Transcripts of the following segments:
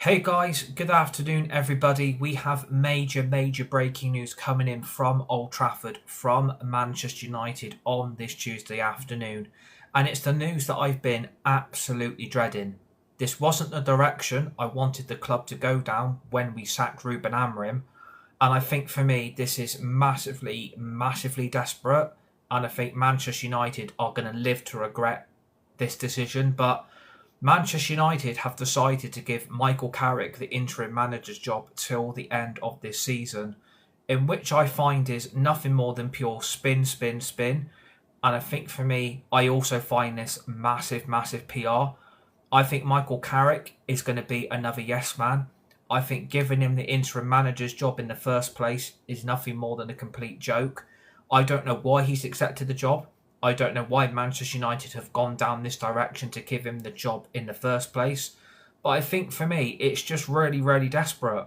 Hey guys, good afternoon everybody. We have major breaking news coming in from Old Trafford, from Manchester United on this Tuesday afternoon. And it's the news that I've been absolutely dreading. This wasn't the direction I wanted the club to go down when we sacked Ruben Amorim. And I think for me, this is massively desperate. And I think Manchester United are going to live to regret this decision. But Manchester United have decided to give Michael Carrick the interim manager's job till the end of this season, in which I find is nothing more than pure spin. And I think for me, I also find this massive PR. I think Michael Carrick is going to be another yes man. I think giving him the interim manager's job in the first place is nothing more than a complete joke. I don't know why he's accepted the job. I don't know why Manchester United have gone down this direction to give him the job in the first place. But I think for me, it's just really desperate.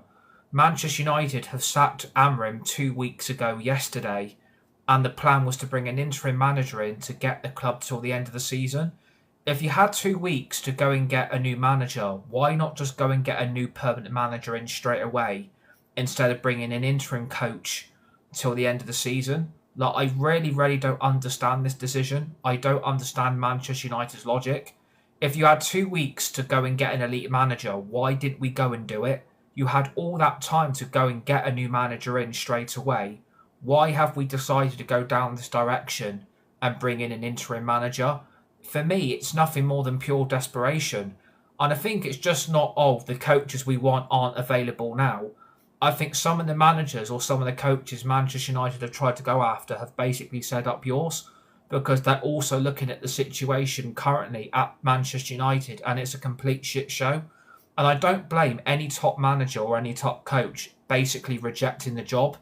Manchester United have sacked Amorim 2 weeks ago yesterday. And the plan was to bring an interim manager in to get the club till the end of the season. If you had 2 weeks to go and get a new manager, why not just go and get a new permanent manager in straight away instead of bringing an interim coach till the end of the season? Like, I really don't understand this decision. I don't understand Manchester United's logic. If you had 2 weeks to go and get an elite manager, why didn't we go and do it? You had all that time to go and get a new manager in straight away. Why have we decided to go down this direction and bring in an interim manager? For me, it's nothing more than pure desperation. And I think it's just not, the coaches we want aren't available now. I think some of the managers or some of the coaches Manchester United have tried to go after have basically said up yours, because they're also looking at the situation currently at Manchester United and it's a complete shit show. And I don't blame any top manager or any top coach basically rejecting the job.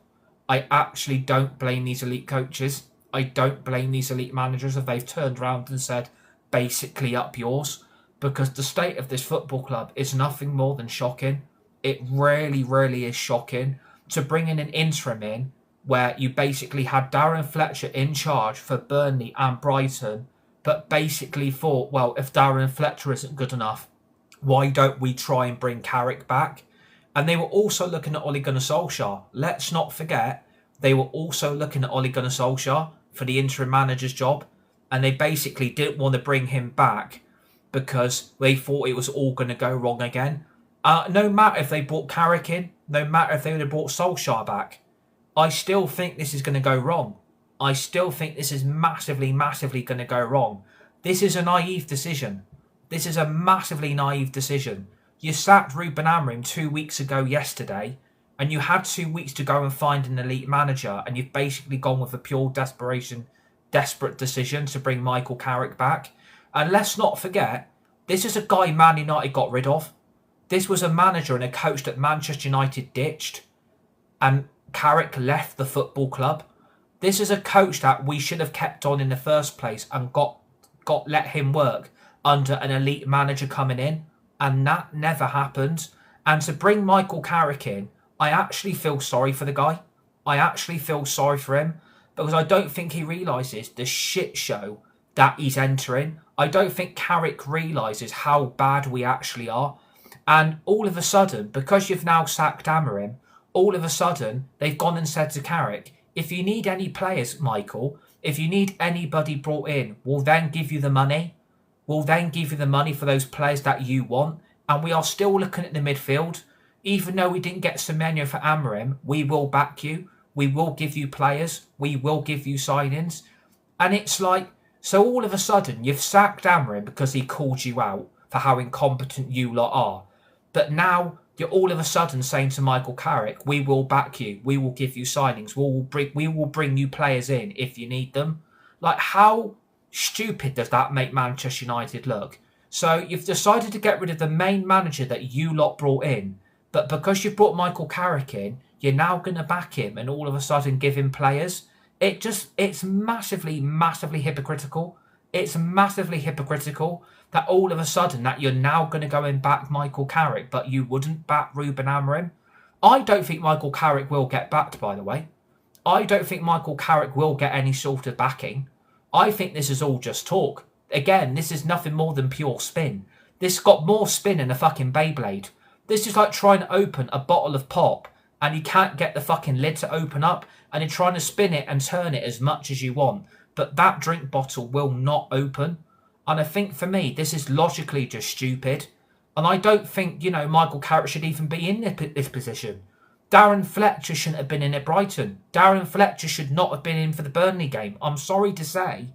I actually don't blame these elite coaches. I don't blame these elite managers if they've turned around and said basically up yours, because the state of this football club is nothing more than shocking. It really is shocking to bring in an interim in where you basically had Darren Fletcher in charge for Burnley and Brighton, but basically thought, well, if Darren Fletcher isn't good enough, why don't we try and bring Carrick back? And they were also looking at Ole Gunnar Solskjaer. Let's not forget, they were also looking at Ole Gunnar Solskjaer for the interim manager's job, and they basically didn't want to bring him back because they thought it was all going to go wrong again. No matter if they brought Carrick in, no matter if they would have brought Solskjaer back, I still think this is going to go wrong. I still think this is massively going to go wrong. This is a naive decision. This is a massively naive decision. You sacked Ruben Amorim 2 weeks ago yesterday, and you had 2 weeks to go and find an elite manager, and you've basically gone with a pure desperate decision to bring Michael Carrick back. And let's not forget, this is a guy Man United got rid of. This was a manager and a coach that Manchester United ditched, and Carrick left the football club. This is a coach that we should have kept on in the first place and got let him work under an elite manager coming in, and that never happened. And to bring Michael Carrick in, I actually feel sorry for the guy. I actually feel sorry for him because I don't think he realises the shit show that he's entering. I don't think Carrick realises how bad we actually are. And all of a sudden, because you've now sacked Amorim, all of a sudden, they've gone and said to Carrick, if you need any players, Michael, if you need anybody brought in, we'll then give you the money. We'll then give you the money for those players that you want. And we are still looking at the midfield. Even though we didn't get Semenyo for Amorim, we will back you. We will give you players. We will give you signings. And it's like, so all of a sudden, you've sacked Amorim because he called you out for how incompetent you lot are. But now you're all of a sudden saying to Michael Carrick, we will back you. We will give you signings. We will bring you players in if you need them. Like, how stupid does that make Manchester United look? So you've decided to get rid of the main manager that you lot brought in. But because you've brought Michael Carrick in, you're now going to back him and all of a sudden give him players. It's massively hypocritical. It's massively hypocritical that all of a sudden that you're now going to go and back Michael Carrick, but you wouldn't back Ruben Amorim. I don't think Michaal Carrick will get backed, by the way. I don't think Michael Carrick will get any sort of backing. I think this is all just talk. Again, this is nothing more than pure spin. This got more spin than a fucking Beyblade. This is like trying to open a bottle of pop and you can't get the fucking lid to open up, and you're trying to spin it and turn it as much as you want, but that drink bottle will not open. And I think for me, this is logically just stupid. And I don't think, Michael Carrick should even be in this position. Darren Fletcher shouldn't have been in at Brighton. Darren Fletcher should not have been in for the Burnley game. I'm sorry to say,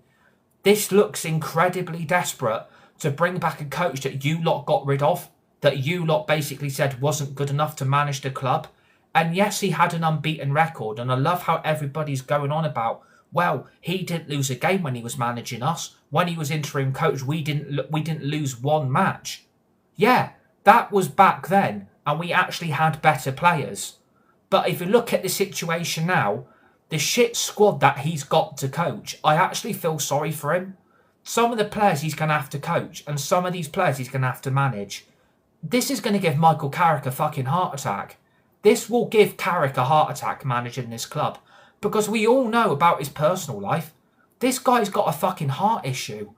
this looks incredibly desperate to bring back a coach that you lot got rid of, that you lot basically said wasn't good enough to manage the club. And yes, he had an unbeaten record, and I love how everybody's going on about, well, he didn't lose a game when he was managing us. When he was interim coach, we didn't lose one match. Yeah, that was back then, and we actually had better players. But if you look at the situation now, the shit squad that he's got to coach, I actually feel sorry for him. Some of the players he's going to have to coach, and some of these players he's going to have to manage. This is going to give Michael Carrick a fucking heart attack. This will give Carrick a heart attack managing this club, because we all know about his personal life. This guy's got a fucking heart issue.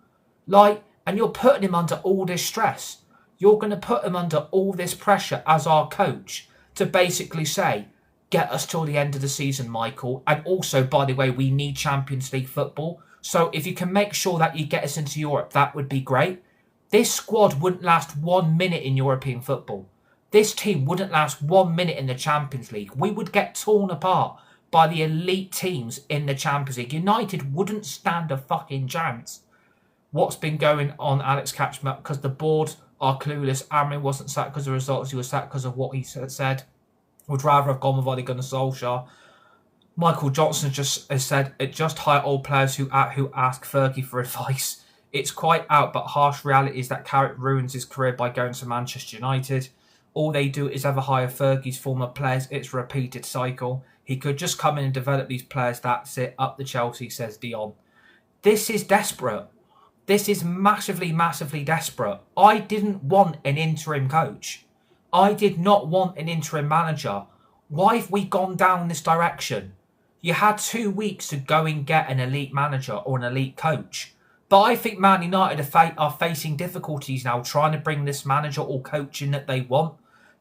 And you're putting him under all this stress. You're going to put him under all this pressure as our coach to basically say, get us till the end of the season, Michael. And also, by the way, we need Champions League football. So if you can make sure that you get us into Europe, that would be great. This squad wouldn't last 1 minute in European football. This team wouldn't last 1 minute in the Champions League. We would get torn apart by the elite teams in the Champions League. United wouldn't stand a fucking chance. What's been going on, Alex Catchment? Because the board are clueless. Amrin wasn't sacked because of the results. He was sacked because of what he said. Would rather have gone with Ole Gunnar Solskjaer. Michael Johnson just has said, it just hire old players who ask Fergie for advice. It's quite out, but harsh reality is that Carrick ruins his career by going to Manchester United. All they do is ever hire Fergie's former players. It's a repeated cycle. He could just come in and develop these players. That's it. Up the Chelsea, says Dion. This is desperate. This is massively, massively desperate. I didn't want an interim coach. I did not want an interim manager. Why have we gone down this direction? You had 2 weeks to go and get an elite manager or an elite coach. But I think Man United are facing difficulties now trying to bring this manager or coach in that they want.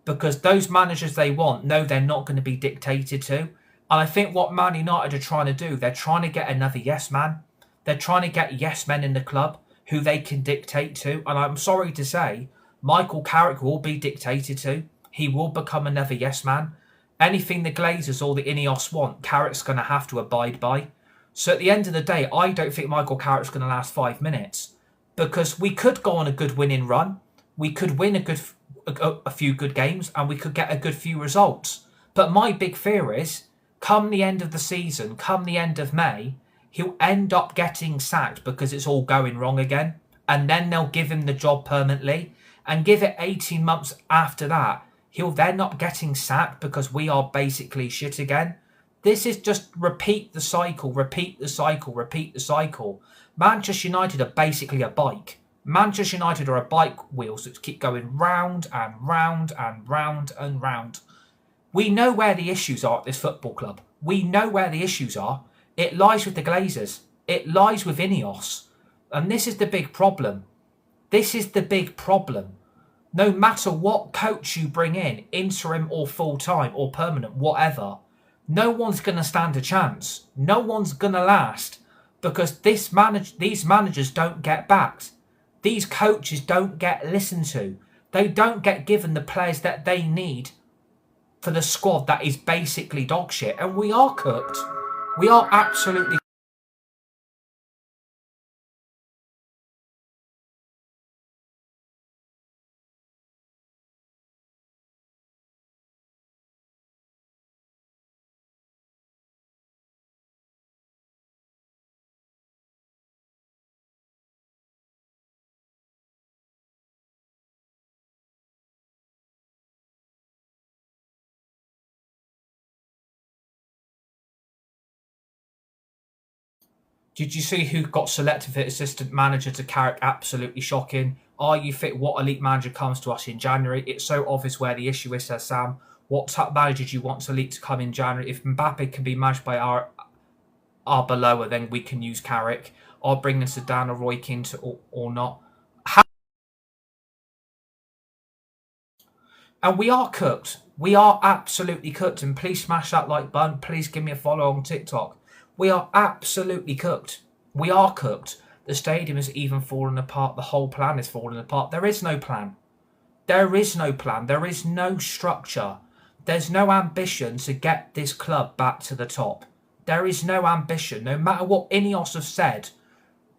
Because those managers they want know they're not going to be dictated to. And I think what Man United are trying to do, they're trying to get another yes man. They're trying to get yes men in the club who they can dictate to. And I'm sorry to say, Michael Carrick will be dictated to. He will become another yes man. Anything the Glazers or the Ineos want, Carrick's going to have to abide by. So at the end of the day, I don't think Michael Carrick's going to last 5 minutes. Because we could go on a good winning run. We could win a few good games and we could get a good few results. But my big fear is, come the end of the season, come the end of May, he'll end up getting sacked because it's all going wrong again. And then they'll give him the job permanently. And give it 18 months after that, he'll then not getting sacked because we are basically shit again. This is just repeat the cycle, repeat the cycle, repeat the cycle. Manchester United are basically a bike. Manchester United are a bike wheels that keep going round and round and round and round. We know where the issues are at this football club. We know where the issues are. It lies with the Glazers. It lies with Ineos. And this is the big problem. This is the big problem. No matter what coach you bring in, interim or full-time or permanent, whatever, no one's going to stand a chance. No one's going to last because these managers don't get backed. These coaches don't get listened to. They don't get given the players that they need for the squad that is basically dog shit. And we are cooked. We are absolutely. Did you see who got selected for assistant manager to Carrick? Absolutely shocking. Are you fit? What elite manager comes to us in January? It's so obvious where the issue is, says Sam. What top manager do you want elite to come in January? If Mbappe can be managed by our belower, then we can use Carrick. Or bring in Zidane or Roy Keane or not. And we are cooked. We are absolutely cooked. And please smash that like button. Please give me a follow on TikTok. We are absolutely cooked. We are cooked. The stadium is even falling apart. The whole plan is falling apart. There is no plan. There is no plan. There is no structure. There's no ambition to get this club back to the top. There is no ambition. No matter what Ineos have said,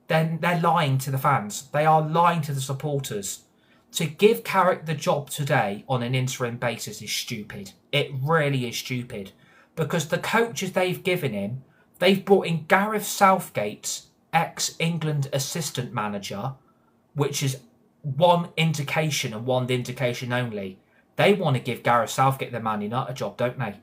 then they're lying to the fans. They are lying to the supporters. To give Carrick the job today on an interim basis is stupid. It really is stupid. Because the coaches they've given him, they've brought in Gareth Southgate's ex-England assistant manager, which is one indication and one indication only. They want to give Gareth Southgate the Man United job, don't they?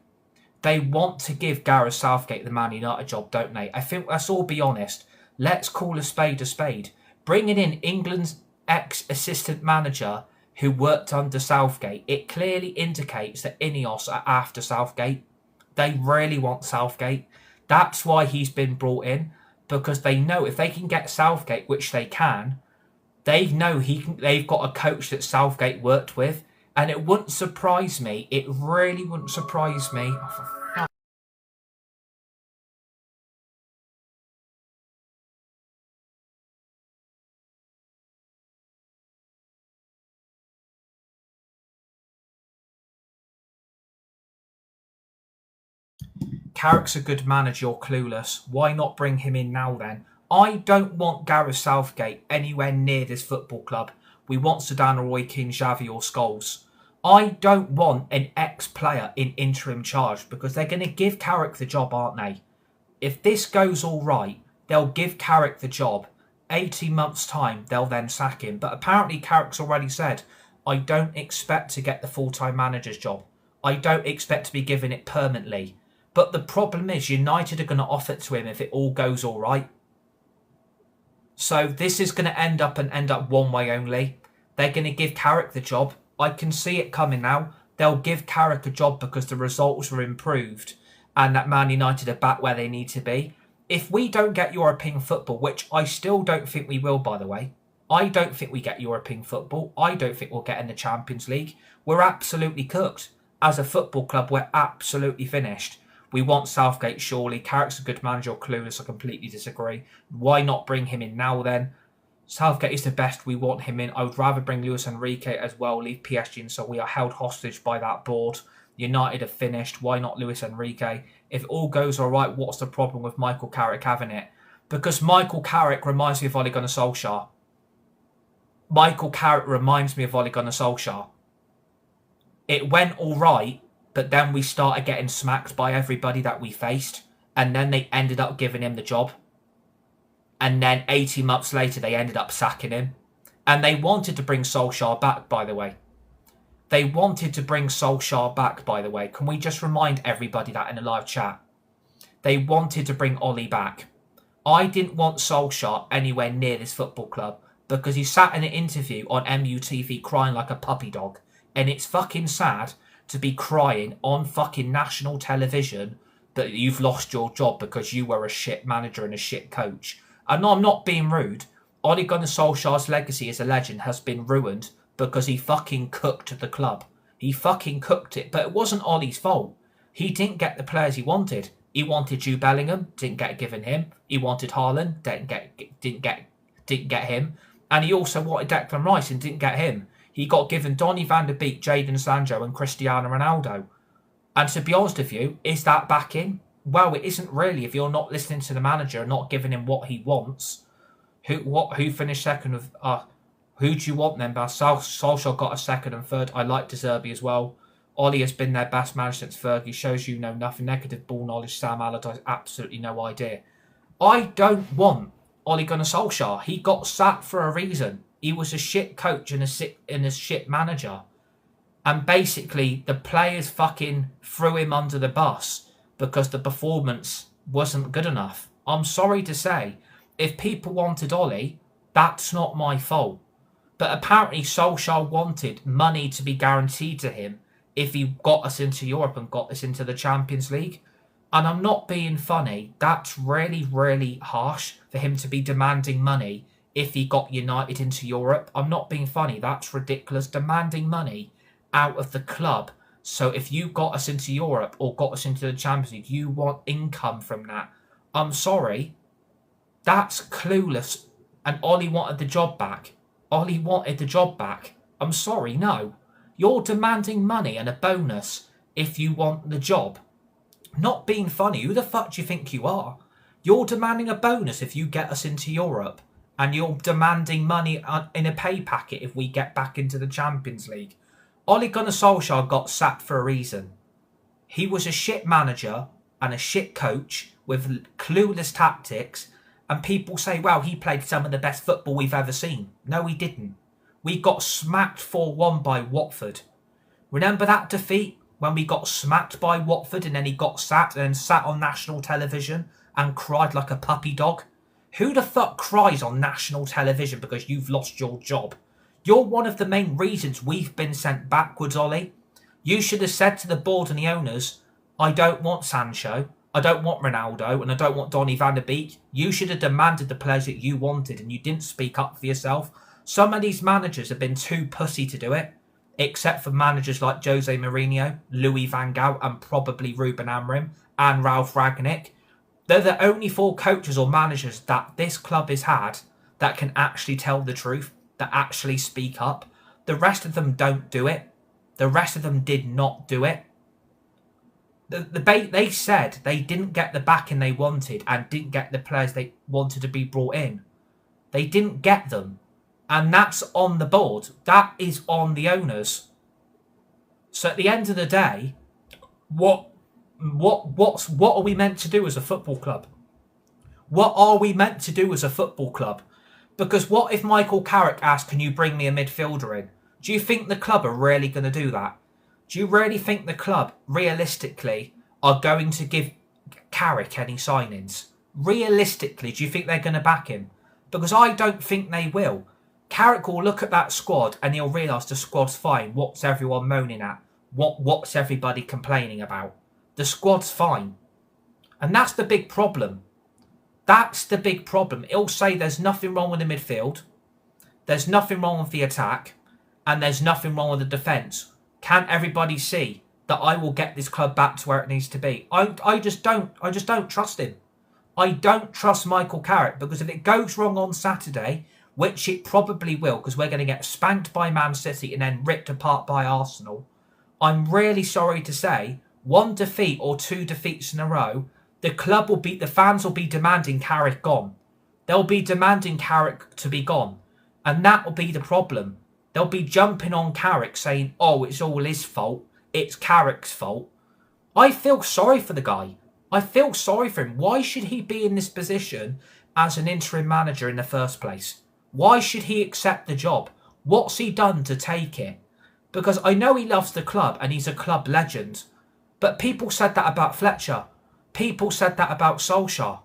They want to give Gareth Southgate the Man United job, don't they? I think let's all be honest. Let's call a spade a spade. Bringing in England's ex-assistant manager who worked under Southgate, it clearly indicates that Ineos are after Southgate. They really want Southgate. That's why he's been brought in, because they know if they can get Southgate, which they can, they know they've got a coach that Southgate worked with. And it wouldn't surprise me. It really wouldn't surprise me. Carrick's a good manager, you're clueless. Why not bring him in now then? I don't want Gareth Southgate anywhere near this football club. We want Zidane, Roy Keane, Xavi or Scholes. I don't want an ex-player in interim charge because they're going to give Carrick the job, aren't they? If this goes all right, they'll give Carrick the job. 18 months' time, they'll then sack him. But apparently Carrick's already said, I don't expect to get the full-time manager's job. I don't expect to be given it permanently. But the problem is United are going to offer it to him if it all goes all right. So this is going to end up one way only. They're going to give Carrick the job. I can see it coming now. They'll give Carrick a job because the results were improved and that Man United are back where they need to be. If we don't get European football, which I still don't think we will, by the way. I don't think we get European football. I don't think we'll get in the Champions League. We're absolutely cooked. As a football club, we're absolutely finished. We want Southgate, surely. Carrick's a good manager, clueless. I completely disagree. Why not bring him in now then? Southgate is the best. We want him in. I would rather bring Luis Enrique as well. Leave PSG in so we are held hostage by that board. United are finished. Why not Luis Enrique? If all goes all right, what's the problem with Michael Carrick having it? Because Michael Carrick reminds me of Ole Gunnar Solskjaer. Michael Carrick reminds me of Ole Gunnar Solskjaer. It went all right, but then we started getting smacked by everybody that we faced. And then they ended up giving him the job. And then 18 months later, they ended up sacking him. And they wanted to bring Solskjaer back, by the way. They wanted to bring Solskjaer back, by the way. Can we just remind everybody that in the live chat? They wanted to bring Ollie back. I didn't want Solskjaer anywhere near this football club because he sat in an interview on MUTV crying like a puppy dog. And it's fucking sad to be crying on fucking national television that you've lost your job because you were a shit manager and a shit coach. And no, I'm not being rude. Ole Gunnar Solskjaer's legacy as a legend has been ruined because he fucking cooked the club. He fucking cooked it, but it wasn't Ollie's fault. He didn't get the players he wanted. He wanted Jude Bellingham, didn't get given him. He wanted Haaland, didn't get him. And he also wanted Declan Rice and didn't get him. He got given Donny van der Beek, Jadon Sancho and Cristiano Ronaldo. And to be honest with you, is that backing? Well, it isn't really if you're not listening to the manager and not giving him what he wants. Who finished second of... who do you want then? Solskjaer got a second and third. I like De Zerbi as well. Ollie has been their best manager since Fergie. Shows you know nothing. Negative ball knowledge. Sam Allardyce, absolutely no idea. I don't want Ole Gunnar Solskjaer. He got sacked for a reason. He was a shit coach and a shit manager. And basically, the players fucking threw him under the bus because the performance wasn't good enough. I'm sorry to say, if people wanted Ollie, that's not my fault. But apparently Solskjaer wanted money to be guaranteed to him if he got us into Europe and got us into the Champions League. And I'm not being funny. That's really, really harsh for him to be demanding money if he got United into Europe. I'm not being funny. That's ridiculous. Demanding money out of the club. So if you got us into Europe or got us into the Champions League, you want income from that. I'm sorry. That's clueless. And Ollie wanted the job back. Ollie wanted the job back. I'm sorry, no. You're demanding money and a bonus if you want the job. Not being funny. Who the fuck do you think you are? You're demanding a bonus if you get us into Europe. And you're demanding money in a pay packet if we get back into the Champions League. Ole Gunnar Solskjaer got sacked for a reason. He was a shit manager and a shit coach with clueless tactics. And people say, well, he played some of the best football we've ever seen. No, he didn't. We got smacked 4-1 by Watford. Remember that defeat when we got smacked by Watford and then he got sacked and then sat on national television and cried like a puppy dog? Who the fuck cries on national television because you've lost your job? You're one of the main reasons we've been sent backwards, Ollie. You should have said to the board and the owners, I don't want Sancho, I don't want Ronaldo, and I don't want Donny van der Beek. You should have demanded the players that you wanted and you didn't speak up for yourself. Some of these managers have been too pussy to do it, except for managers like Jose Mourinho, Louis van Gaal, and probably Ruben Amorim and Ralph Rangnick. They're the only 4 coaches or managers that this club has had that can actually tell the truth, that actually speak up. The rest of them don't do it. The rest of them did not do it. They said they didn't get the backing they wanted and didn't get the players they wanted to be brought in. They didn't get them. And that's on the board. That is on the owners. So at the end of the day, what are we meant to do as a football club? What are we meant to do as a football club? Because what if Michael Carrick asked, can you bring me a midfielder in? Do you think the club are really going to do that? Do you really think the club, realistically, are going to give Carrick any signings? Realistically, do you think they're going to back him? Because I don't think they will. Carrick will look at that squad and he'll realise the squad's fine. What's everyone moaning at? What's everybody complaining about? The squad's fine. And that's the big problem. That's the big problem. It'll say there's nothing wrong with the midfield. There's nothing wrong with the attack. And there's nothing wrong with the defence. Can't everybody see that I will get this club back to where it needs to be? I just don't trust him. I don't trust Michael Carrick, because if it goes wrong on Saturday, which it probably will, because we're going to get spanked by Man City and then ripped apart by Arsenal, I'm really sorry to say, 1 defeat or 2 defeats in a row, the fans will be demanding Carrick gone. They'll be demanding Carrick to be gone. And that will be the problem. They'll be jumping on Carrick saying, oh, it's all his fault. It's Carrick's fault. I feel sorry for the guy. I feel sorry for him. Why should he be in this position as an interim manager in the first place? Why should he accept the job? What's he done to take it? Because I know he loves the club and he's a club legend. But people said that about Fletcher. People said that about Solskjaer.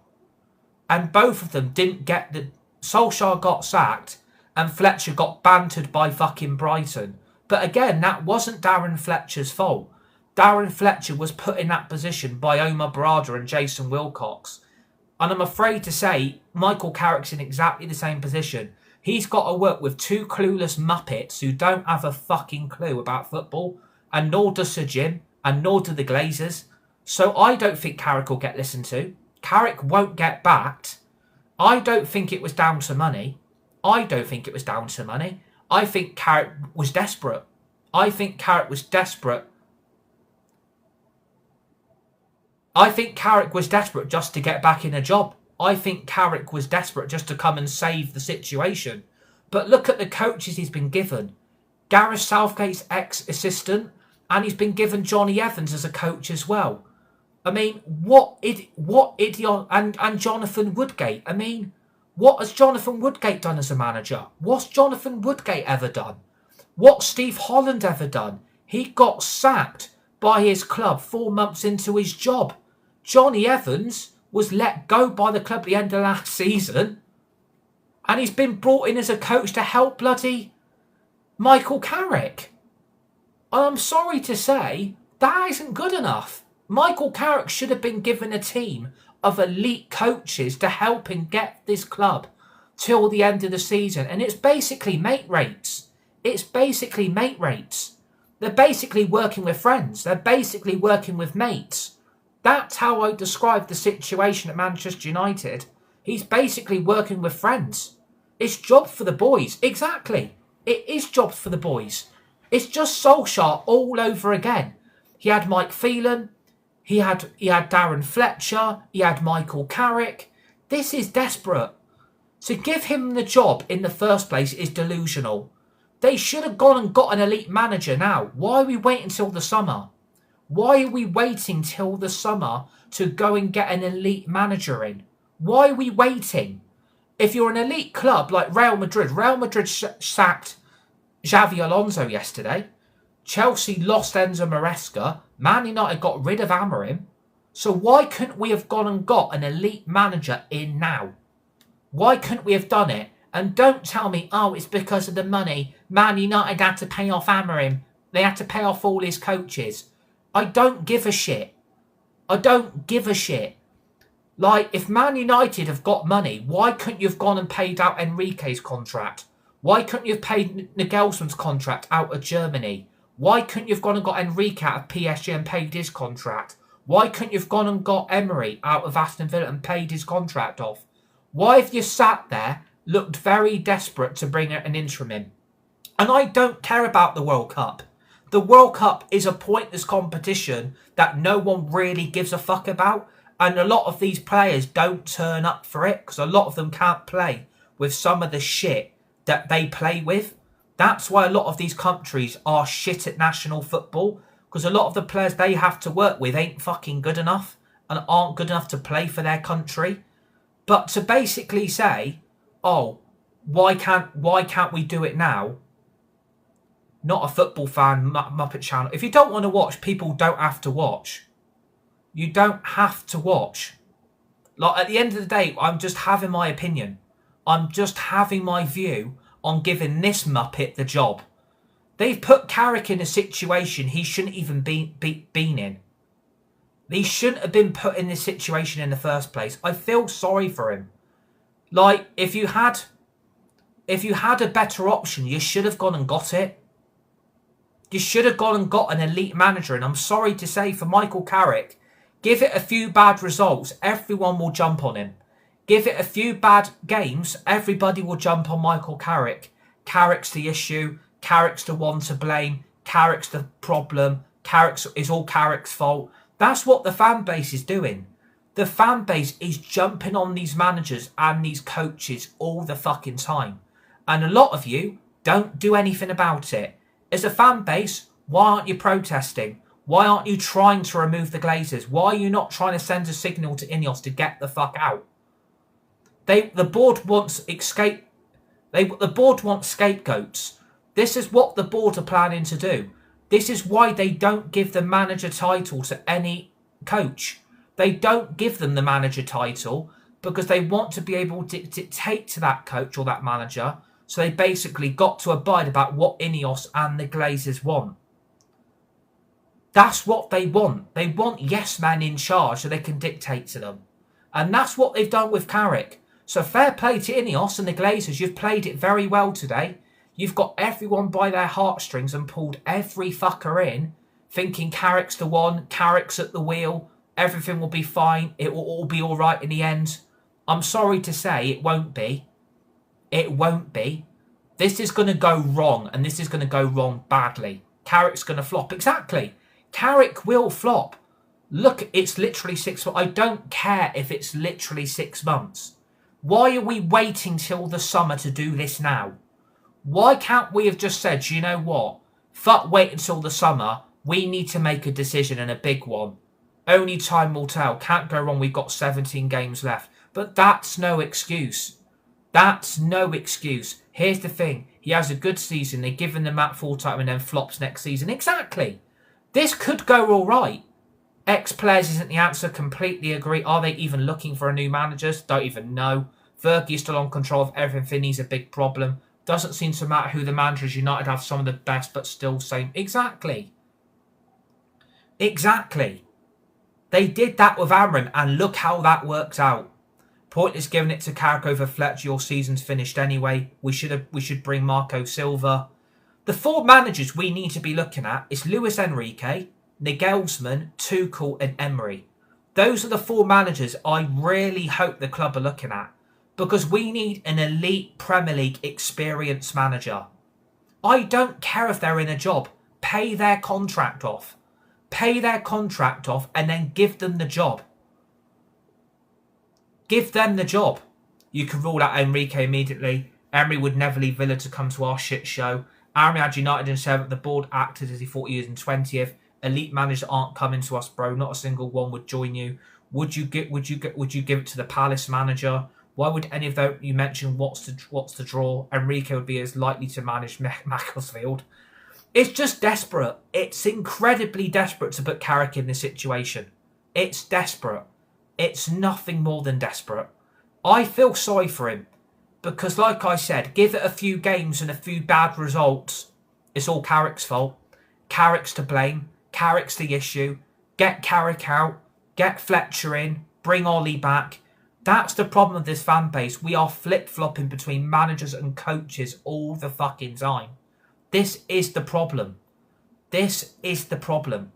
And both of them didn't get the... Solskjaer got sacked and Fletcher got bantered by fucking Brighton. But again, that wasn't Darren Fletcher's fault. Darren Fletcher was put in that position by Omar Barada and Jason Wilcox. And I'm afraid to say, Michael Carrick's in exactly the same position. He's got to work with 2 clueless muppets who don't have a fucking clue about football. And nor does Sir Jim, and nor do the Glazers. So I don't think Carrick will get listened to. Carrick won't get backed. I don't think it was down to money. I don't think it was down to money. I think Carrick was desperate. I think Carrick was desperate. I think Carrick was desperate just to get back in a job. I think Carrick was desperate just to come and save the situation. But look at the coaches he's been given. Gareth Southgate's ex-assistant, and he's been given Johnny Evans as a coach as well. I mean, what idiot, and Jonathan Woodgate. I mean, what has Jonathan Woodgate done as a manager? What's Jonathan Woodgate ever done? What's Steve Holland ever done? He got sacked by his club 4 months into his job. Johnny Evans was let go by the club at the end of last season. And he's been brought in as a coach to help bloody Michael Carrick. I'm sorry to say, that isn't good enough. Michael Carrick should have been given a team of elite coaches to help him get this club till the end of the season. And it's basically mate rates. It's basically mate rates. They're basically working with friends. They're basically working with mates. That's how I describe the situation at Manchester United. He's basically working with friends. It's jobs for the boys. Exactly. It is jobs for the boys. It's just Solskjaer all over again. He had Mike Phelan. He had Darren Fletcher. He had Michael Carrick. This is desperate. To give him the job in the first place is delusional. They should have gone and got an elite manager now. Why are we waiting till the summer? Why are we waiting till the summer to go and get an elite manager in? Why are we waiting? If you're an elite club like Real Madrid sacked Xavi Alonso yesterday. Chelsea lost Enzo Maresca. Man United got rid of Amorim. So why couldn't we have gone and got an elite manager in now? Why couldn't we have done it? And don't tell me, oh, it's because of the money. Man United had to pay off Amorim. They had to pay off all his coaches. I don't give a shit. I don't give a shit. Like, if Man United have got money, why couldn't you have gone and paid out Enrique's contract? Why couldn't you have paid Nagelsmann's contract out of Germany? Why couldn't you have gone and got Enrique out of PSG and paid his contract? Why couldn't you have gone and got Emery out of Aston Villa and paid his contract off? Why have you sat there, looked very desperate to bring an interim in? And I don't care about the World Cup. The World Cup is a pointless competition that no one really gives a fuck about. And a lot of these players don't turn up for it because a lot of them can't play with some of the shit that they play with. That's why a lot of these countries are shit at national football, because a lot of the players they have to work with ain't fucking good enough and aren't good enough to play for their country. But to basically say, oh, why can't we do it now? Not a football fan, Muppet Channel. If you don't want to watch, people don't have to watch. You don't have to watch. Like, at the end of the day, I'm just having my opinion. I'm just having my view on giving this Muppet the job. They've put Carrick in a situation he shouldn't even been in. He shouldn't have been put in this situation in the first place. I feel sorry for him. Like, if you had a better option, you should have gone and got it. You should have gone and got an elite manager. And I'm sorry to say, for Michael Carrick, give it a few bad results, everyone will jump on him. Give it a few bad games, everybody will jump on Michael Carrick. Carrick's the issue. Carrick's the one to blame. Carrick's the problem. Is all Carrick's fault. That's what the fan base is doing. The fan base is jumping on these managers and these coaches all the fucking time. And a lot of you don't do anything about it. As a fan base, why aren't you protesting? Why aren't you trying to remove the Glazers? Why are you not trying to send a signal to Ineos to get the fuck out? The board wants scapegoats. This is what the board are planning to do. This is why they don't give the manager title to any coach. They don't give them the manager title because they want to be able to dictate to that coach or that manager. So they basically got to abide about what Ineos and the Glazers want. That's what they want. They want yes men in charge so they can dictate to them. And that's what they've done with Carrick. So fair play to Ineos and the Glazers. You've played it very well today. You've got everyone by their heartstrings and pulled every fucker in, thinking Carrick's the one, Carrick's at the wheel, everything will be fine, it will all be all right in the end. I'm sorry to say it won't be. It won't be. This is going to go wrong, and this is going to go wrong badly. Carrick's going to flop. Exactly. Carrick will flop. Look, it's literally 6 months. I don't care if it's literally 6 months. Why are we waiting till the summer to do this now? Why can't we have just said, you know what? Fuck wait until the summer. We need to make a decision, and a big one. Only time will tell. Can't go wrong. We've got 17 games left. But that's no excuse. That's no excuse. Here's the thing. He has a good season. They give him the map full time and then flops next season. Exactly. This could go all right. Ex-players isn't the answer. Completely agree. Are they even looking for a new manager? Don't even know. Fergie's still on control of everything. He's a big problem. Doesn't seem to matter who the manager is. United have some of the best, but still same. Exactly. Exactly. They did that with Amorim, and look how that worked out. Point is giving it to Carrick over Fletcher. Your season's finished anyway. We should bring Marco Silva. The 4 managers we need to be looking at is Luis Enrique, Nagelsmann, Tuchel and Emery. Those are the 4 managers I really hope the club are looking at, because we need an elite Premier League experienced manager. I don't care if they're in a job. Pay their contract off. Pay their contract off and then give them the job. Give them the job. You can rule out Enrique immediately. Emery would never leave Villa to come to our shit show. Emery had United in 7th. The board acted as he thought he was in 20th. Elite managers aren't coming to us, bro. Not a single one would join you. Would you give it to the Palace manager? Why would any of those you mentioned what's the draw? Enrique would be as likely to manage Macclesfield. It's just desperate. It's incredibly desperate to put Carrick in this situation. It's desperate. It's nothing more than desperate. I feel sorry for him because, like I said, give it a few games and a few bad results. It's all Carrick's fault. Carrick's to blame. Carrick's the issue. Get Carrick out. Get Fletcher in. Bring Ollie back. That's the problem with this fan base. We are flip-flopping between managers and coaches all the fucking time. This is the problem. This is the problem.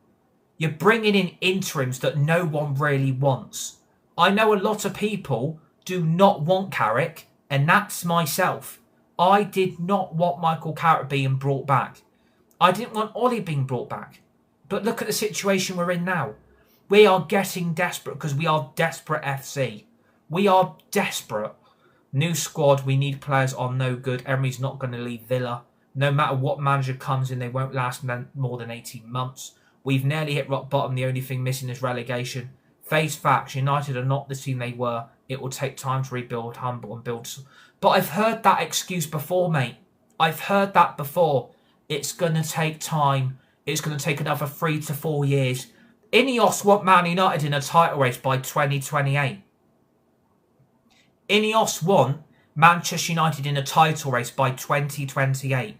You're bringing in interims that no one really wants. I know a lot of people do not want Carrick, and that's myself. I did not want Michael Carrick being brought back. I didn't want Ollie being brought back. But look at the situation we're in now. We are getting desperate because we are desperate FC. We are desperate. New squad, we need players are no good. Emery's not going to leave Villa. No matter what manager comes in, they won't last more than 18 months. We've nearly hit rock bottom. The only thing missing is relegation. Face facts, United are not the team they were. It will take time to rebuild, humble and build. But I've heard that excuse before, mate. I've heard that before. It's going to take time. It's going to take another 3 to 4 years. Ineos want Man United in a title race by 2028. Ineos want Manchester United in a title race by 2028.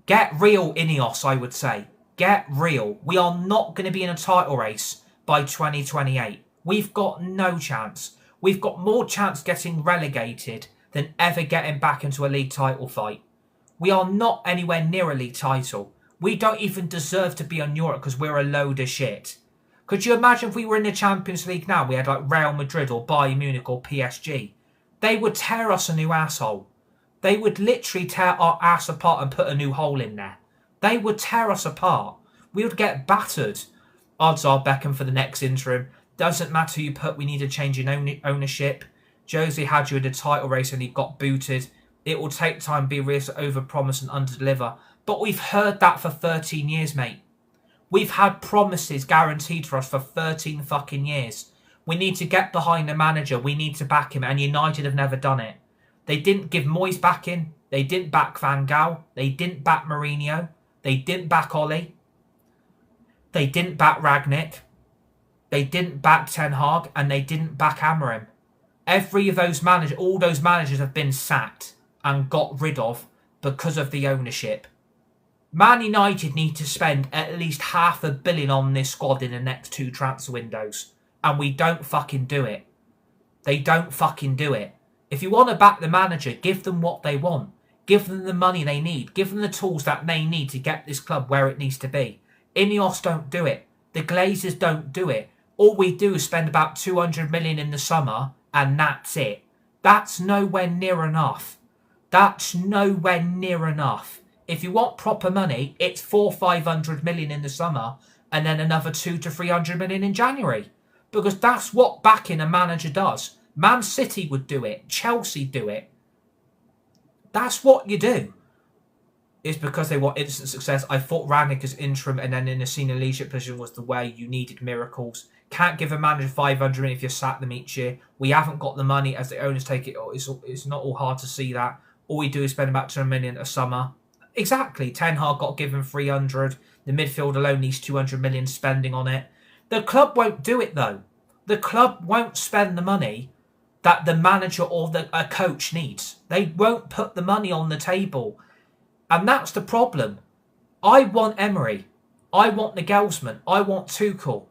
Get real, Ineos, I would say. Get real. We are not going to be in a title race by 2028. We've got no chance. We've got more chance getting relegated than ever getting back into a league title fight. We are not anywhere near a league title. We don't even deserve to be on Europe because we're a load of shit. Could you imagine if we were in the Champions League now, we had like Real Madrid or Bayern Munich or PSG? They would tear us a new asshole. They would literally tear our ass apart and put a new hole in there. They would tear us apart. We would get battered. Odds are Beckham for the next interim. Doesn't matter who you put, we need a change in ownership. Jose had you in the title race and he got booted. It will take time, be real, to over-promise and under-deliver. But we've heard that for 13 years, mate. We've had promises guaranteed for us for 13 fucking years. We need to get behind the manager. We need to back him. And United have never done it. They didn't give Moyes backing. They didn't back Van Gaal. They didn't back Mourinho. They didn't back Ollie. They didn't back Ragnick. They didn't back Ten Hag. And they didn't back Amorim. Every of those managers, all those managers have been sacked and got rid of because of the ownership. Man United need to spend at least $500 million on this squad in the next 2 transfer windows. And we don't fucking do it. They don't fucking do it. If you want to back the manager, give them what they want. Give them the money they need. Give them the tools that they need to get this club where it needs to be. Ineos don't do it. The Glazers don't do it. All we do is spend about 200 million in the summer and that's it. That's nowhere near enough. That's nowhere near enough. If you want proper money, it's 400-500 million in the summer and then another 200 to 300 million in January. Because that's what backing a manager does. Man City would do it. Chelsea do it. That's what you do. It's because they want instant success. I thought Rangnick as interim and then in a senior leadership position was the way you needed miracles. Can't give a manager 500 million if you sack them each year. We haven't got the money as the owners take it. It's not all hard to see that. All we do is spend about 200 million a summer. Exactly. Ten Hag got given 300. The midfield alone needs 200 million spending on it. The club won't do it though. The club won't spend the money that the manager or a coach needs. They won't put the money on the table. And that's the problem. I want Emery. I want Nagelsmann. I want Tuchel.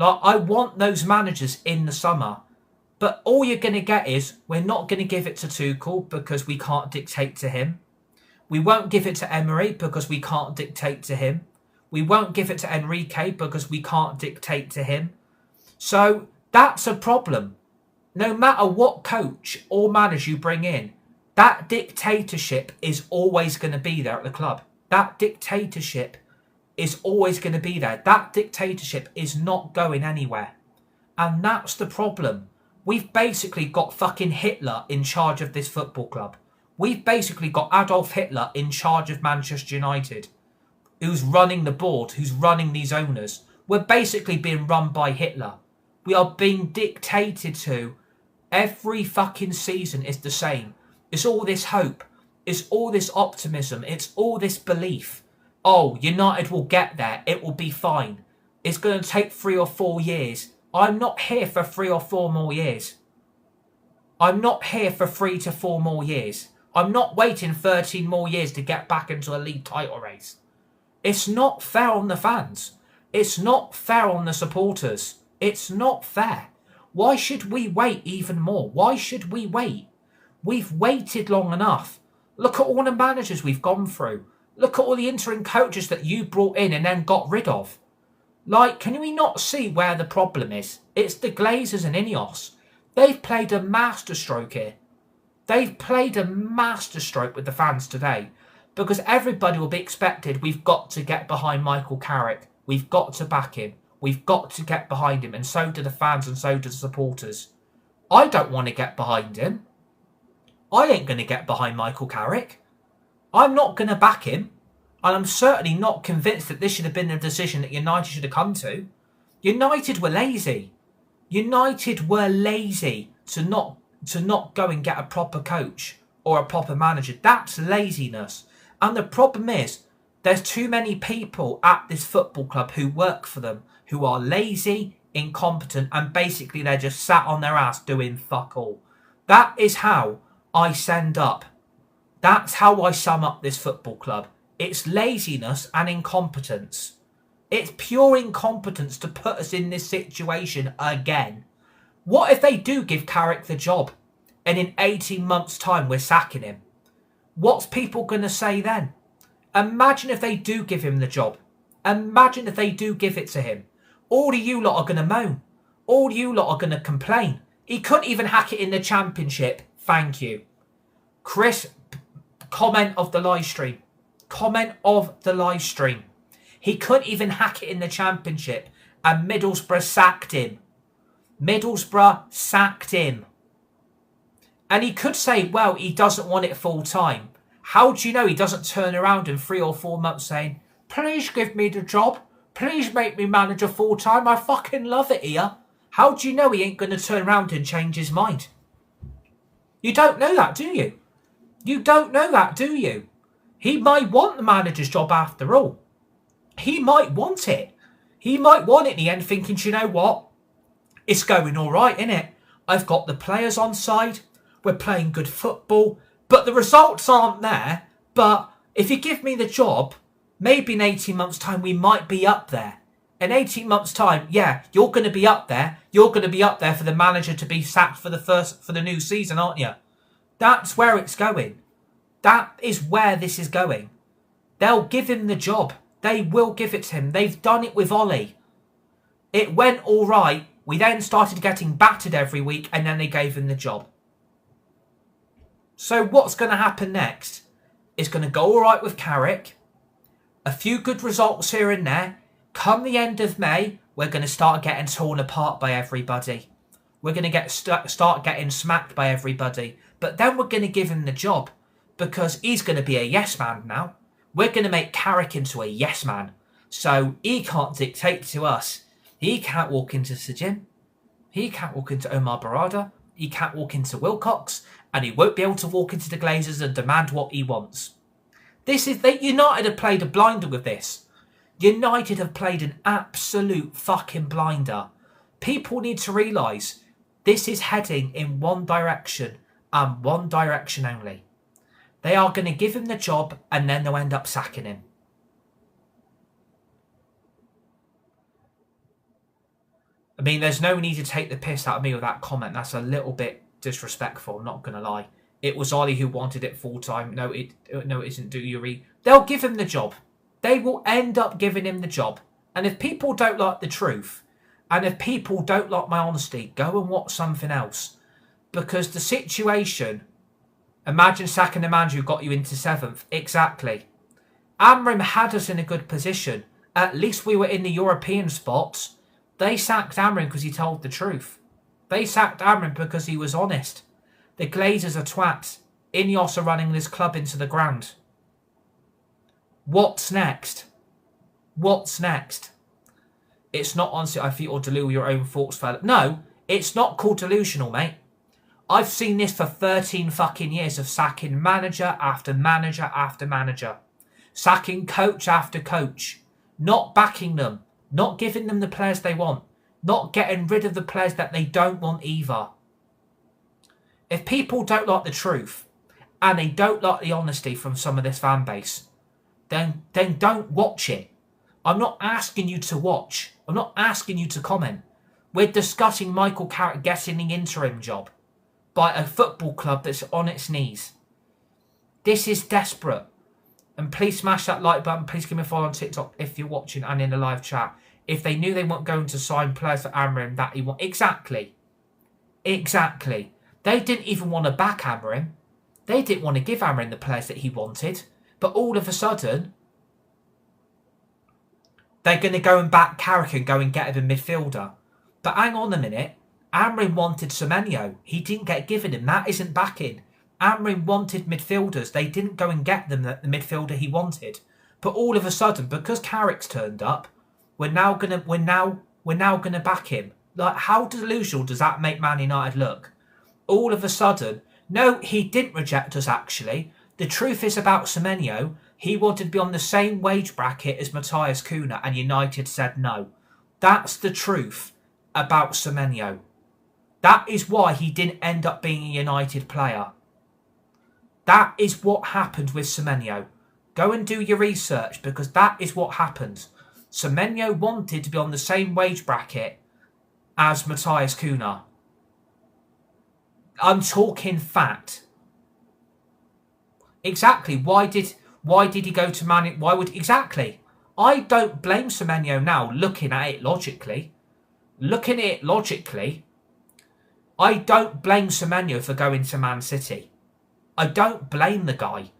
I want those managers in the summer. But all you're going to get is, we're not going to give it to Tuchel because we can't dictate to him. We won't give it to Emery because we can't dictate to him. We won't give it to Enrique because we can't dictate to him. So that's a problem. No matter what coach or manager you bring in, that dictatorship is always going to be there at the club. That dictatorship is always going to be there. That dictatorship is not going anywhere. And that's the problem. We've basically got fucking Hitler in charge of this football club. We've basically got Adolf Hitler in charge of Manchester United, who's running the board, who's running these owners. We're basically being run by Hitler. We are being dictated to. Every fucking season is the same. It's all this hope. It's all this optimism. It's all this belief. Oh, United will get there. It will be fine. It's going to take 3 or 4 years. I'm not here for 3 or 4 more years. I'm not here for 3 to 4 more years. I'm not waiting 13 more years to get back into a league title race. It's not fair on the fans. It's not fair on the supporters. It's not fair. Why should we wait even more? Why should we wait? We've waited long enough. Look at all the managers we've gone through. Look at all the interim coaches that you brought in and then got rid of. Like, can we not see where the problem is? It's the Glazers and Ineos. They've played a masterstroke here. They've played a masterstroke with the fans today. Because everybody will be expected, we've got to get behind Michael Carrick. We've got to back him. We've got to get behind him. And so do the fans and so do the supporters. I don't want to get behind him. I ain't going to get behind Michael Carrick. I'm not going to back him. And I'm certainly not convinced that this should have been a decision that United should have come to. United were lazy. United were lazy to not go and get a proper coach or a proper manager. That's laziness. And the problem is, there's too many people at this football club who work for them, who are lazy, incompetent, and basically they're just sat on their ass doing fuck all. That is how I stand up. That's how I sum up this football club. It's laziness and incompetence. It's pure incompetence to put us in this situation again. What if they do give Carrick the job and in 18 months' time we're sacking him? What's people going to say then? Imagine if they do give him the job. Imagine if they do give it to him. All of you lot are going to moan. All of you lot are going to complain. He couldn't even hack it in the Championship. Thank you. Chris, comment of the live stream. Comment of the live stream. He couldn't even hack it in the Championship and Middlesbrough sacked him. Middlesbrough sacked him. And he could say, well, he doesn't want it full time. How do you know he doesn't turn around in 3 or 4 months saying, please give me the job. Please make me manager full time. I fucking love it here. How do you know he ain't going to turn around and change his mind? You don't know that, do you? You don't know that, do you? He might want the manager's job after all. He might want it. He might want it in the end thinking, do you know what? It's going all right, innit? I've got the players on side. We're playing good football. But the results aren't there. But if you give me the job, maybe in 18 months' time we might be up there. In 18 months' time, yeah, you're going to be up there. You're going to be up there for the manager to be sacked for the new season, aren't you? That's where it's going. That is where this is going. They'll give him the job. They will give it to him. They've done it with Ollie. It went all right. We then started getting battered every week and then they gave him the job. So what's going to happen next? It's going to go all right with Carrick. A few good results here and there. Come the end of May, we're going to start getting torn apart by everybody. We're going to start getting smacked by everybody. But then we're going to give him the job because he's going to be a yes man now. We're going to make Carrick into a yes man. So he can't dictate to us. He can't walk into Sir Jim. He can't walk into Omar Barada. He can't walk into Wilcox. And he won't be able to walk into the Glazers and demand what he wants. United have played a blinder with this. United have played an absolute fucking blinder. People need to realise this is heading in one direction and one direction only. They are going to give him the job and then they'll end up sacking him. I mean, there's no need to take the piss out of me with that comment. That's a little bit disrespectful, I'm not going to lie. it was Ollie who wanted it full time. No, it isn't Dewey. They'll give him the job. They will end up giving him the job. And if people don't like the truth, and if people don't like my honesty, go and watch something else. Because the situation, imagine sacking the manager who got you into 7th. Exactly. Amrim had us in a good position. At least we were in the European spots. They sacked Amrim because he told the truth. They sacked Amrim because he was honest. The Glazers are twats. Ineos are running this club into the ground. What's next? What's next? It's not honestly, I feel, or delude your own thoughts, fella. No, it's not called delusional, mate. I've seen this for 13 fucking years of sacking manager after manager after manager. Sacking coach after coach. Not backing them. Not giving them the players they want. Not getting rid of the players that they don't want either. If people don't like the truth, and they don't like the honesty from some of this fan base, then don't watch it. I'm not asking you to watch. I'm not asking you to comment. We're discussing Michael Carrick getting the interim job by a football club that's on its knees. This is desperate. And please smash that like button. Please give me a follow on TikTok if you're watching and in the live chat. If they knew they weren't going to sign players for Amrim that he want. Exactly. Exactly. They didn't even want to back Amrim. They didn't want to give Amrim the players that he wanted. But all of a sudden, they're going to go and back Carrick and go and get him a midfielder. But hang on a minute. Amrim wanted Semenyo. He didn't get given him. That isn't backing. Amrim wanted midfielders. They didn't go and get them the midfielder he wanted. But all of a sudden, because Carrick's turned up, we're now gonna back him. Like, how delusional does that make Man United look? All of a sudden, no, he didn't reject us actually. The truth is about Semenyo, he wanted to be on the same wage bracket as Matthias Cunha, and United said no. That's the truth about Semenyo. That is why he didn't end up being a United player. That is what happened with Semenyo. Go and do your research, because that is what happened. Semenyo wanted to be on the same wage bracket as Matthias Cunha. I'm talking fact. Exactly. Why did he go to Man? Why would exactly? I don't blame Semenyo now. Looking at it logically, I don't blame Semenyo for going to Man City. I don't blame the guy,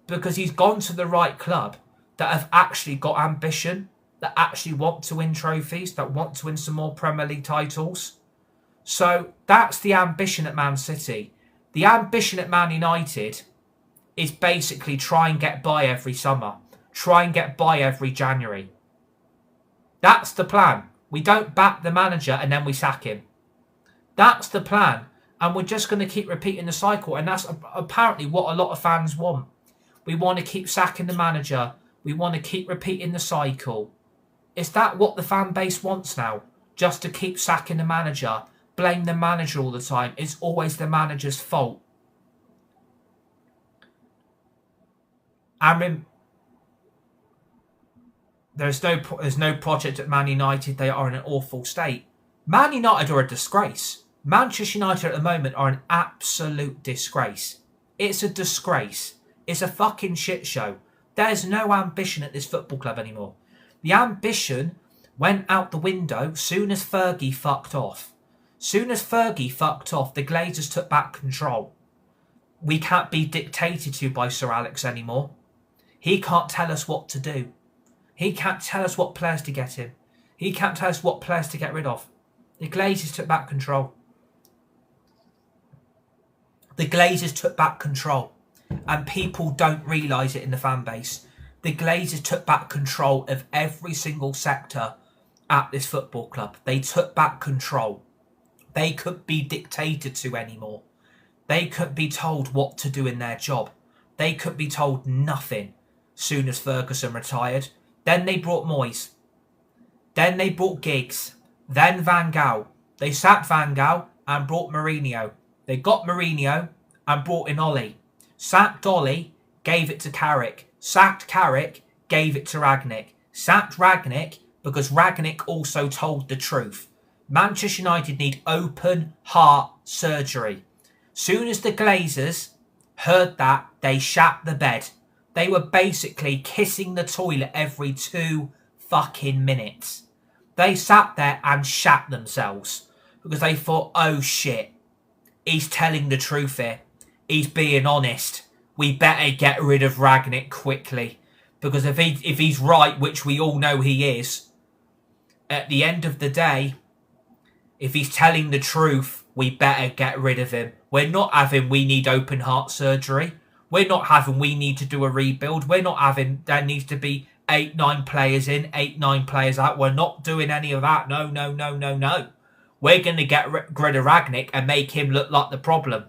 because he's gone to the right club that have actually got ambition, that actually want to win trophies, that want to win some more Premier League titles. So that's the ambition at Man City. The ambition at Man United is basically try and get by every summer. Try and get by every January. That's the plan. We don't back the manager and then we sack him. That's the plan. And we're just going to keep repeating the cycle. And that's apparently what a lot of fans want. We want to keep sacking the manager. We want to keep repeating the cycle. Is that what the fan base wants now? Just to keep sacking the manager? Blame the manager all the time? It's always the manager's fault. There's no project at Man United. They are in an awful state. Man United are a disgrace. Manchester United at the moment are an absolute disgrace. It's a disgrace. It's a fucking shit show. There's no ambition at this football club anymore. The ambition went out the window soon as Fergie fucked off. Soon as Fergie fucked off, the Glazers took back control. We can't be dictated to by Sir Alex anymore. He can't tell us what to do. He can't tell us what players to get in. He can't tell us what players to get rid of. The Glazers took back control. The Glazers took back control. And people don't realise it in the fan base. The Glazers took back control of every single sector at this football club. They took back control. They couldn't be dictated to anymore. They couldn't be told what to do in their job. They couldn't be told nothing soon as Ferguson retired. Then they brought Moyes. Then they brought Giggs. Then Van Gaal. They sacked Van Gaal and brought Mourinho. They got Mourinho and brought in Ollie. Sacked Ollie, gave it to Carrick. Sacked Carrick, gave it to Ragnick. Sacked Ragnick because Ragnick also told the truth. Manchester United need open heart surgery. Soon as the Glazers heard that, they shat the bed. They were basically kissing the toilet every 2 fucking minutes. They sat there and shat themselves because they thought, oh shit, he's telling the truth here. He's being honest. We better get rid of Rangnick quickly. Because if he's right, which we all know he is, at the end of the day, if he's telling the truth, we better get rid of him. We're not having we need open heart surgery. We're not having we need to do a rebuild. We're not having there needs to be 8-9 players in, 8-9 players out. We're not doing any of that. No. We're going to get rid of Rangnick and make him look like the problem.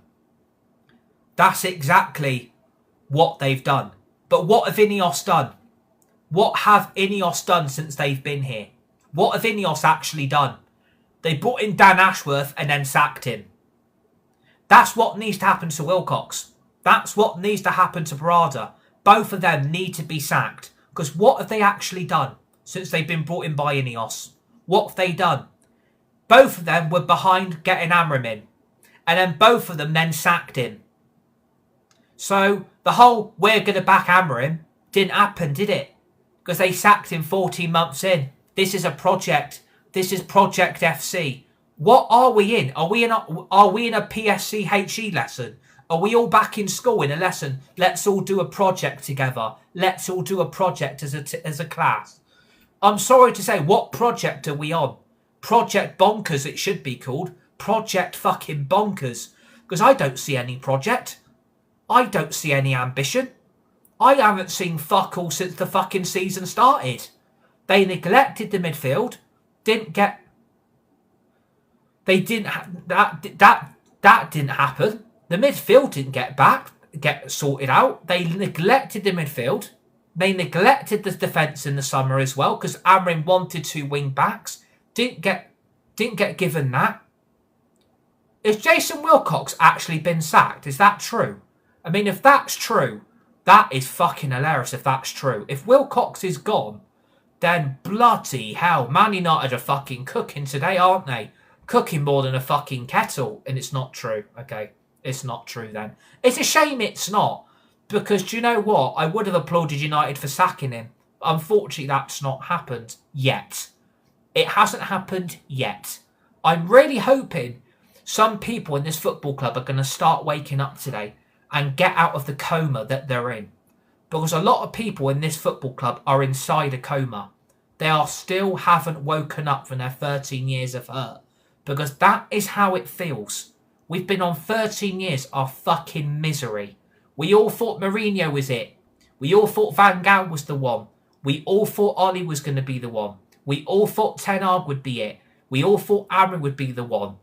That's exactly what they've done. But what have Ineos done? What have Ineos done since they've been here? What have Ineos actually done? They brought in Dan Ashworth and then sacked him. That's what needs to happen to Wilcox. That's what needs to happen to Barada. Both of them need to be sacked. Because what have they actually done since they've been brought in by Ineos? What have they done? Both of them were behind getting Amram in. And then both of them then sacked him. So the whole we're going to back Amram didn't happen, did it? Because they sacked him 14 months in. This is a project. This is Project FC. What are we in? Are we in a PSCHE lesson? Are we all back in school in a lesson? Let's all do a project together. Let's all do a project as a class. I'm sorry to say, what project are we on? Project Bonkers it should be called. Project fucking Bonkers. Because I don't see any project. I don't see any ambition. I haven't seen fuck all since the fucking season started. They neglected the midfield. That didn't happen. The midfield didn't get sorted out. They neglected the midfield. They neglected the defence in the summer as well because Amrin wanted 2 wing backs. Didn't get given that. Has Jason Wilcox actually been sacked? Is that true? I mean, if that's true, that is fucking hilarious if that's true. If Wilcox is gone, then bloody hell, Man United are fucking cooking today, aren't they? Cooking more than a fucking kettle. And it's not true. Okay, it's not true then. It's a shame it's not. Because do you know what? I would have applauded United for sacking him. Unfortunately, that's not happened yet. It hasn't happened yet. I'm really hoping some people in this football club are going to start waking up today and get out of the coma that they're in. Because a lot of people in this football club are inside a coma. They still haven't woken up from their 13 years of hurt. Because that is how it feels. We've been on 13 years of fucking misery. We all thought Mourinho was it. We all thought Van Gaal was the one. We all thought Ollie was going to be the one. We all thought Ten Hag would be it. We all thought Aaron would be the one.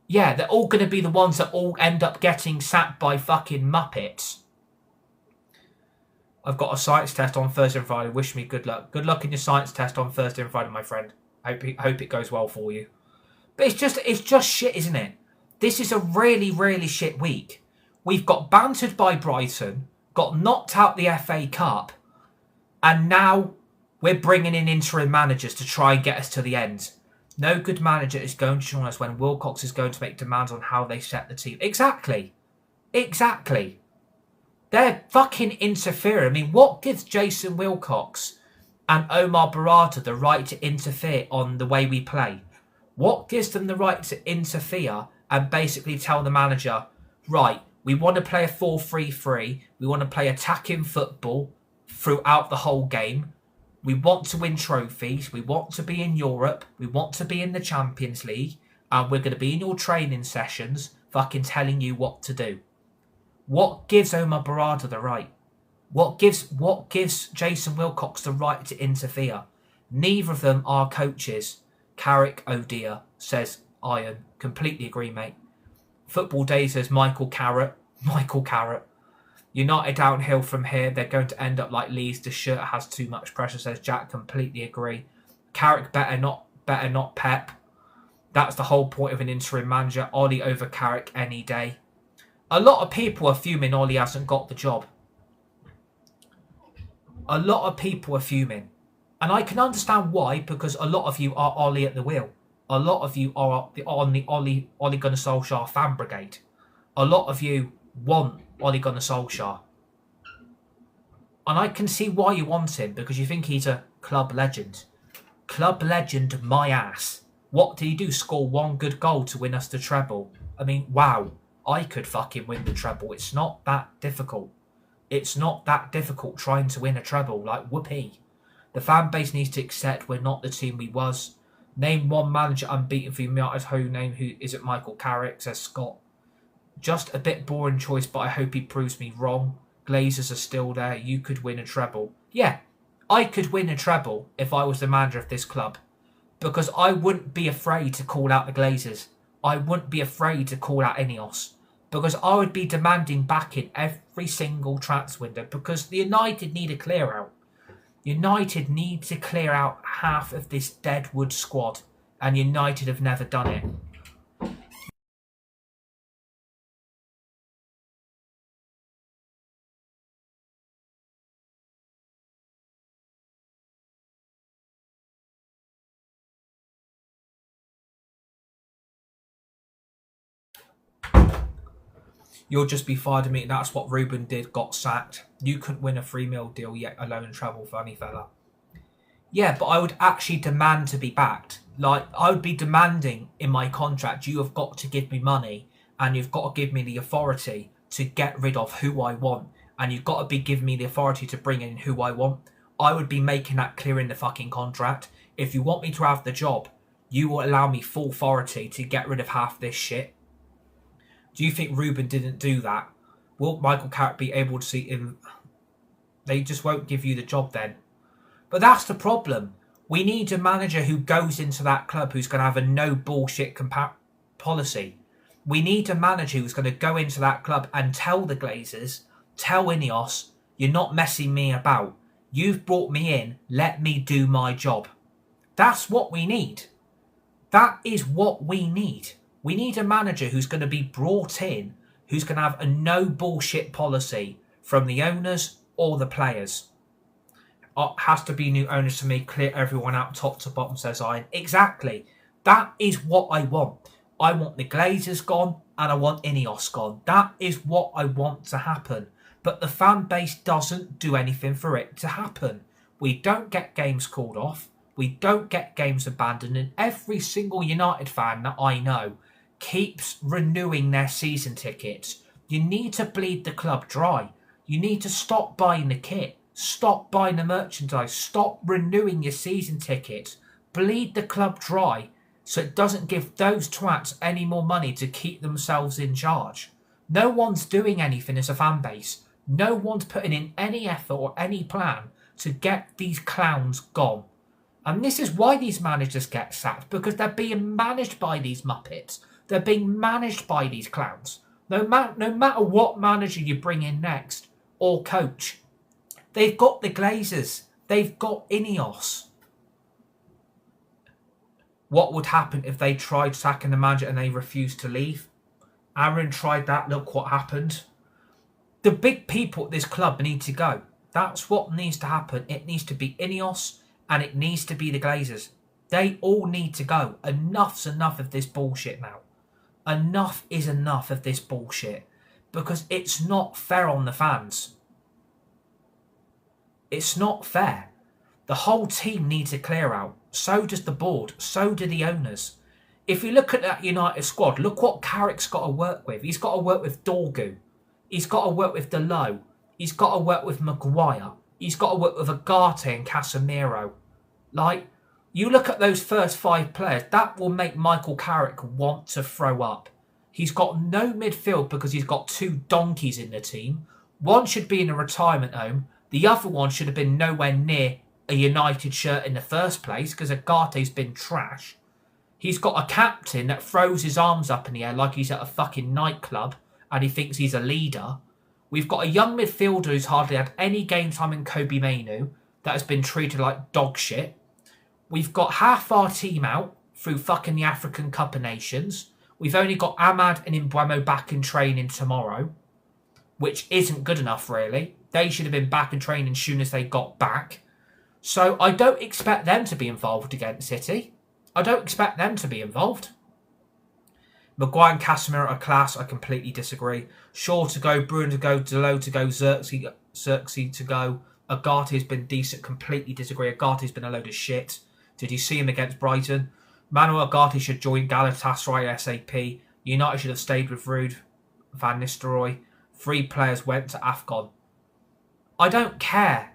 Yeah, they're all going to be the ones that all end up getting sacked by fucking Muppets. I've got a science test on Thursday and Friday. Wish me good luck. Good luck in your science test on Thursday and Friday, my friend. Hope it goes well for you. But it's just shit, isn't it? This is a really, really shit week. We've got bantered by Brighton, got knocked out the FA Cup, and now we're bringing in interim managers to try and get us to the end. No good manager is going to join us when Wilcox is going to make demands on how they set the team. Exactly. They're fucking interfering. I mean, what gives Jason Wilcox and Omar Barada the right to interfere on the way we play? What gives them the right to interfere and basically tell the manager, right, we want to play a 4-3-3. We want to play attacking football throughout the whole game. We want to win trophies. We want to be in Europe. We want to be in the Champions League. And we're going to be in your training sessions fucking telling you what to do. What gives Omar Barada the right? What gives Jason Wilcox the right to interfere? Neither of them are coaches. Carrick O'Dear says Iron. Completely agree, mate. Football Day says Michael Carrot. United downhill from here. They're going to end up like Leeds. The shirt has too much pressure, says Jack. Completely agree. Carrick better not Pep. That's the whole point of an interim manager. Ollie over Carrick any day. A lot of people are fuming Ollie hasn't got the job. A lot of people are fuming. And I can understand why, because a lot of you are Ollie at the wheel. A lot of you are on the Ollie Gunnar Solskjaer fan brigade. A lot of you want Ole Gunnar Solskjaer. And I can see why you want him, because you think he's a club legend. Club legend, my ass. What did he do? Score one good goal to win us the treble. I mean, wow. I could fucking win the treble. It's not that difficult. It's not that difficult trying to win a treble. Like, whoopee. The fan base needs to accept we're not the team we was. Name one manager unbeaten for United. Who is it? Michael Carrick, says Scott. Just a bit boring choice, but I hope he proves me wrong. Glazers are still there. You could win a treble. Yeah, I could win a treble if I was the manager of this club. Because I wouldn't be afraid to call out the Glazers. I wouldn't be afraid to call out Ineos. Because I would be demanding backing every single transfer window. Because the United need a clear out. United need to clear out half of this deadwood squad. And United have never done it. You'll just be fired of me. That's what Ruben did, got sacked. You couldn't win a 3 mil deal yet alone travel, funny fella. Yeah, but I would actually demand to be backed. Like, I would be demanding in my contract, you have got to give me money and you've got to give me the authority to get rid of who I want. And you've got to be giving me the authority to bring in who I want. I would be making that clear in the fucking contract. If you want me to have the job, you will allow me full authority to get rid of half this shit. Do you think Ruben didn't do that? Will Michael Carrick be able to see him? They just won't give you the job then. But that's the problem. We need a manager who goes into that club who's going to have a no bullshit policy. We need a manager who's going to go into that club and tell the Glazers, tell Ineos, you're not messing me about. You've brought me in, let me do my job. That's what we need. That is what we need. We need a manager who's going to be brought in, who's going to have a no bullshit policy from the owners or the players. Has to be new owners to me, clear everyone out top to bottom, says Iron. Exactly. That is what I want. I want the Glazers gone and I want Ineos gone. That is what I want to happen. But the fan base doesn't do anything for it to happen. We don't get games called off. We don't get games abandoned. And every single United fan that I know keeps renewing their season tickets. You need to bleed the club dry. You need to stop buying the kit. Stop buying the merchandise. Stop renewing your season tickets. Bleed the club dry so it doesn't give those twats any more money to keep themselves in charge. No one's doing anything as a fan base. No one's putting in any effort or any plan to get these clowns gone. And this is why these managers get sacked, because they're being managed by these muppets. They're being managed by these clowns. No matter what manager you bring in next, or coach. They've got the Glazers. They've got Ineos. What would happen if they tried sacking the manager and they refused to leave? Aaron tried that. Look what happened. The big people at this club need to go. That's what needs to happen. It needs to be Ineos and it needs to be the Glazers. They all need to go. Enough's enough of this bullshit now. Enough is enough of this bullshit. Because it's not fair on the fans. It's not fair. The whole team needs a clear out. So does the board. So do the owners. If you look at that United squad, look what Carrick's got to work with. He's got to work with Dorgu. He's got to work with Delo. He's got to work with Maguire. He's got to work with Agate and Casemiro. Like, you look at those first 5 players, that will make Michael Carrick want to throw up. He's got no midfield because he's got 2 donkeys in the team. One should be in a retirement home. The other one should have been nowhere near a United shirt in the first place because Agate's been trash. He's got a captain that throws his arms up in the air like he's at a fucking nightclub and he thinks he's a leader. We've got a young midfielder who's hardly had any game time in Kobe Mainu that has been treated like dog shit. We've got half our team out through fucking the African Cup of Nations. We've only got Ahmad and Mbeumo back in training tomorrow, which isn't good enough, really. They should have been back in training as soon as they got back. So I don't expect them to be involved against City. I don't expect them to be involved. Maguire and Casemiro are class. I completely disagree. Shaw to go, Bruin to go, Delo to go, Xerxes to go. Agate has been decent. Completely disagree. Agate's been a load of shit. Did you see him against Brighton? Manuel Agate should join Galatasaray SAP. United should have stayed with Ruud van Nistelrooy. 3 players went to AFCON. I don't care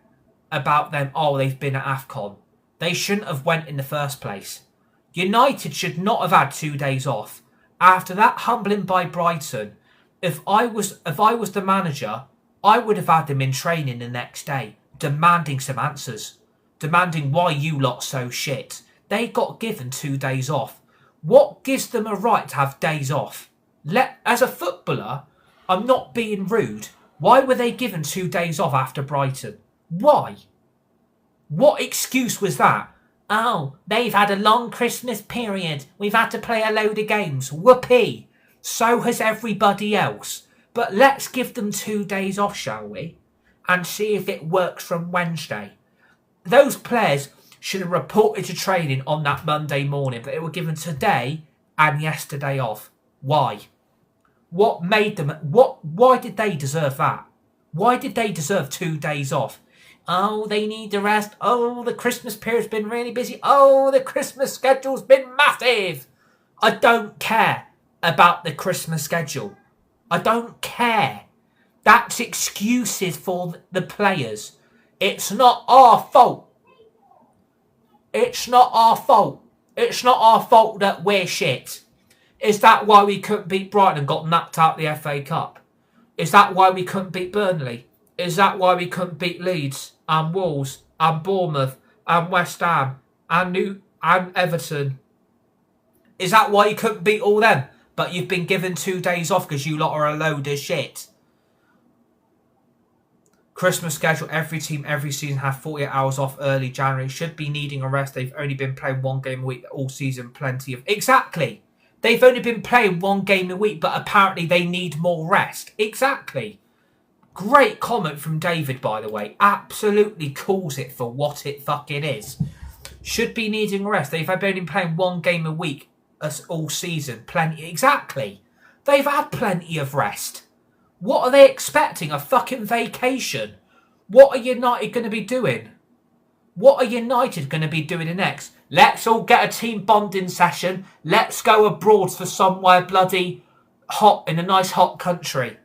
about them. Oh, they've been at AFCON. They shouldn't have went in the first place. United should not have had 2 days off. After that humbling by Brighton, if I was the manager, I would have had them in training the next day, demanding some answers. Demanding why you lot so shit. They got given 2 days off. What gives them a right to have days off? As a footballer, I'm not being rude. Why were they given 2 days off after Brighton? Why? What excuse was that? Oh, they've had a long Christmas period. We've had to play a load of games. Whoopee. So has everybody else. But let's give them 2 days off, shall we? And see if it works from Wednesday. Those players should have reported to training on that Monday morning, but they were given today and yesterday off. Why? What made them... Why did they deserve that? Why did they deserve 2 days off? Oh, they need the rest. Oh, the Christmas period's been really busy. Oh, the Christmas schedule's been massive. I don't care about the Christmas schedule. I don't care. That's excuses for the players. It's not our fault. It's not our fault. It's not our fault that we're shit. Is that why we couldn't beat Brighton and got knocked out the FA Cup? Is that why we couldn't beat Burnley? Is that why we couldn't beat Leeds and Wolves and Bournemouth and West Ham and Everton? Is that why you couldn't beat all them? But you've been given 2 days off because you lot are a load of shit. Christmas schedule. Every team, every season have 48 hours off early January. Should be needing a rest. They've only been playing 1 game a week all season. Plenty of... Exactly. They've only been playing 1 game a week, but apparently they need more rest. Exactly. Great comment from David, by the way. Absolutely calls it for what it fucking is. Should be needing a rest. They've only been playing 1 game a week all season. Plenty. Exactly. They've had plenty of rest. What are they expecting? A fucking vacation? What are United going to be doing? What are United going to be doing next? Let's all get a team bonding session. Let's go abroad for somewhere bloody hot in a nice hot country.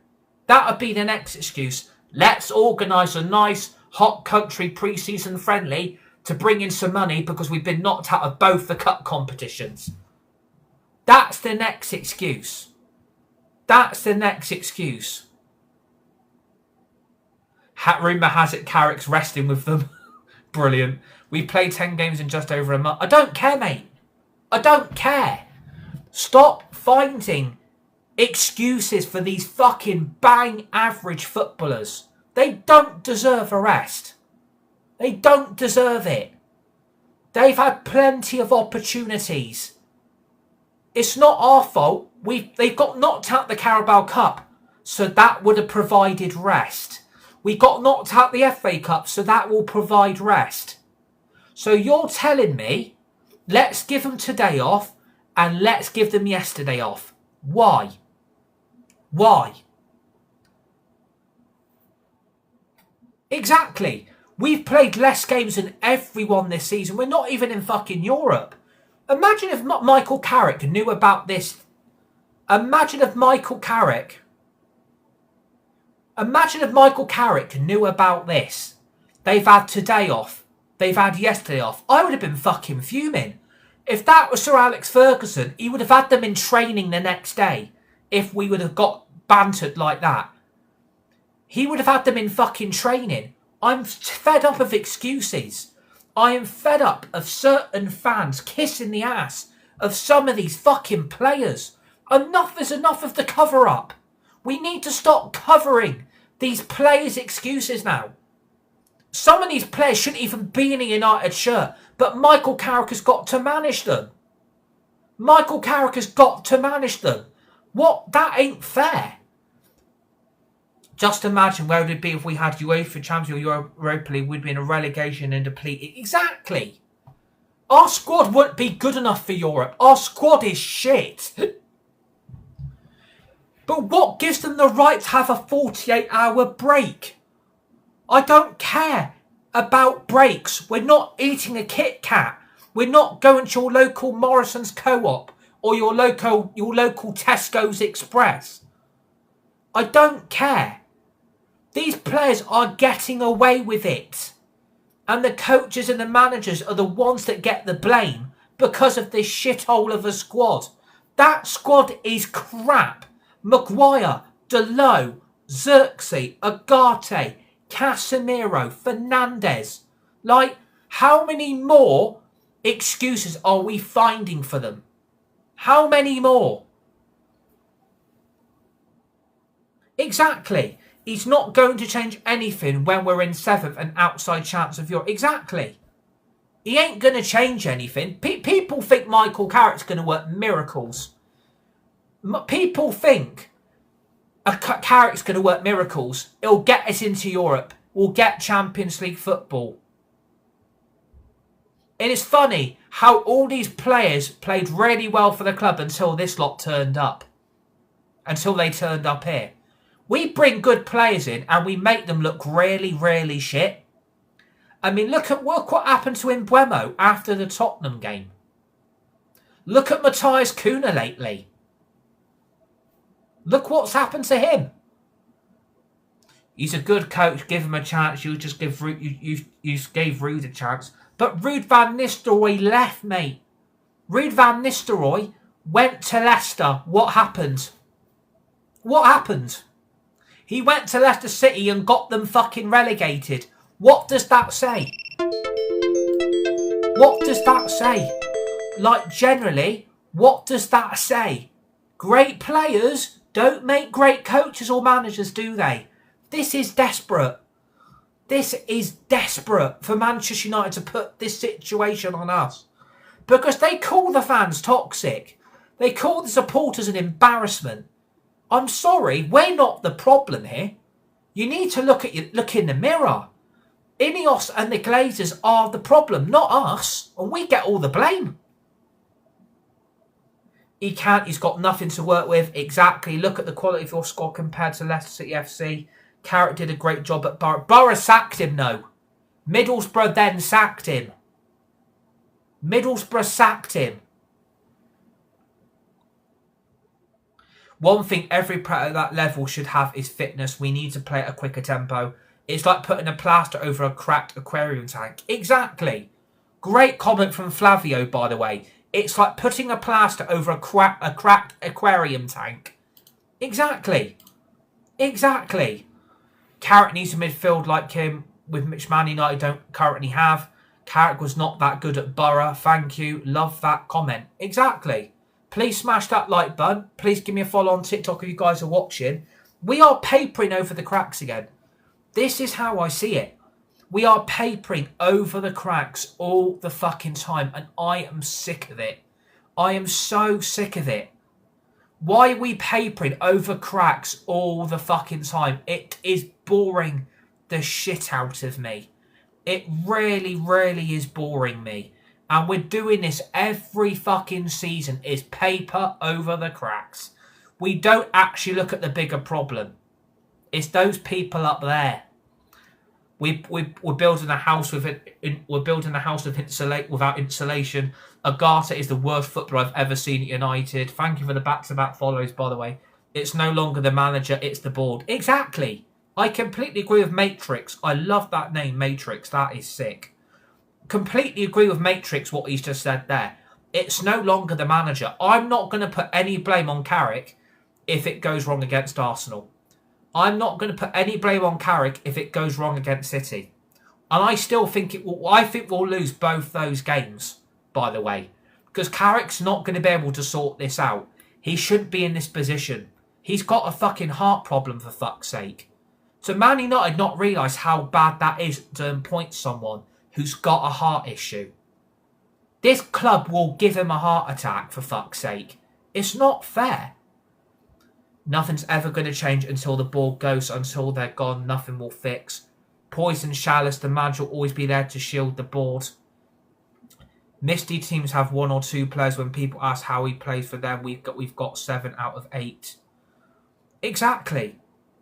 That would be the next excuse. Let's organise a nice hot country pre-season friendly to bring in some money because we've been knocked out of both the cup competitions. That's the next excuse. That's the next excuse. Rumour has it Carrick's resting with them. Brilliant. We played 10 games in just over a month. I don't care, mate. I don't care. Stop finding excuses for these fucking bang average footballers. They don't deserve a rest. They don't deserve it. They've had plenty of opportunities. It's not our fault. They've got knocked out the Carabao Cup, so that would have provided rest. We got knocked out the FA Cup, so that will provide rest. So you're telling me, let's give them today off and let's give them yesterday off. Why? Why? Exactly. We've played less games than everyone this season. We're not even in fucking Europe. Imagine if Michael Carrick knew about this. Imagine if Michael Carrick knew about this. They've had today off. They've had yesterday off. I would have been fucking fuming. If that was Sir Alex Ferguson, he would have had them in training the next day. If we would have got bantered like that. He would have had them in fucking training. I'm fed up of excuses. I am fed up of certain fans kissing the ass of some of these fucking players. Enough is enough of the cover-up. We need to stop covering these players' excuses now. Some of these players shouldn't even be in a United shirt, but Michael Carrick has got to manage them. Michael Carrick has got to manage them. What? That ain't fair. Just imagine where would it be if we had UEFA Champions or Europa League. We'd be in a relegation and depleted. Exactly. Our squad wouldn't be good enough for Europe. Our squad is shit. But what gives them the right to have a 48-hour break? I don't care about breaks. We're not eating a Kit Kat. We're not going to your local Morrison's Co-op or your local Tesco's Express. I don't care. These players are getting away with it. And the coaches and the managers are the ones that get the blame because of this shithole of a squad. That squad is crap. Maguire, Delo, Xerxes, Agate, Casemiro, Fernandez. Like, how many more excuses are we finding for them? How many more? Exactly. He's not going to change anything when we're in 7th and outside chance of Europe. Exactly. He ain't going to change anything. People think Michael Carrick's going to work miracles. People think Carrick's going to work miracles. It'll get us into Europe. We'll get Champions League football. And it's funny how all these players played really well for the club until this lot turned up. Until they turned up here. We bring good players in and we make them look really, really shit. I mean, look what happened to Mbeumo after the Tottenham game. Look at Matthias Cunha lately. Look what's happened to him. He's a good coach. Give him a chance. You gave Ruud a chance. But Ruud van Nistelrooy left, mate. Ruud van Nistelrooy went to Leicester. What happened? What happened? He went to Leicester City and got them fucking relegated. What does that say? What does that say? Like, generally, what does that say? Great players don't make great coaches or managers, do they? This is desperate. This is desperate for Manchester United to put this situation on us. Because they call the fans toxic. They call the supporters an embarrassment. I'm sorry, we're not the problem here. You need to look in the mirror. Ineos and the Glazers are the problem, not us. And we get all the blame. He's got nothing to work with. Exactly. Look at the quality of your squad compared to Leicester City FC. Carrick did a great job at Borough. Borough sacked him, though. Middlesbrough then sacked him. Middlesbrough sacked him. One thing every player at that level should have is fitness. We need to play at a quicker tempo. It's like putting a plaster over a cracked aquarium tank. Exactly. Great comment from Flavio, by the way. It's like putting a plaster over a cracked aquarium tank. Exactly. Exactly. Carrick needs a midfield like him, which Man United don't currently have. Carrick was not that good at Borough. Thank you. Love that comment. Exactly. Please smash that like button. Please give me a follow on TikTok if you guys are watching. We are papering over the cracks again. This is how I see it. We are papering over the cracks all the fucking time. And I am sick of it. I am so sick of it. Why are we papering over cracks all the fucking time? It is boring the shit out of me. It really, really is boring me. And we're doing this every fucking season. Is paper over the cracks. We don't actually look at the bigger problem. It's those people up there. We're building a house without insulation. Agata is the worst footballer I've ever seen at United. Thank you for the back-to-back follows, by the way. It's no longer the manager, it's the board. Exactly. I completely agree with Matrix. I love that name, Matrix. That is sick. Completely agree with Matrix, what he's just said there. It's no longer the manager. I'm not going to put any blame on Carrick if it goes wrong against Arsenal. I'm not going to put any blame on Carrick if it goes wrong against City. And I still think I think we'll lose both those games, by the way. Because Carrick's not going to be able to sort this out. He shouldn't be in this position. He's got a fucking heart problem, for fuck's sake. So Man United not realise how bad that is to appoint someone who's got a heart issue. This club will give him a heart attack, for fuck's sake. It's not fair. Nothing's ever going to change until the board goes. Until they're gone, nothing will fix. Poison Chalice, the manager will always be there to shield the board. Misty teams have 1 or 2 players. When people ask how he plays for them, we've got 7 out of 8. Exactly.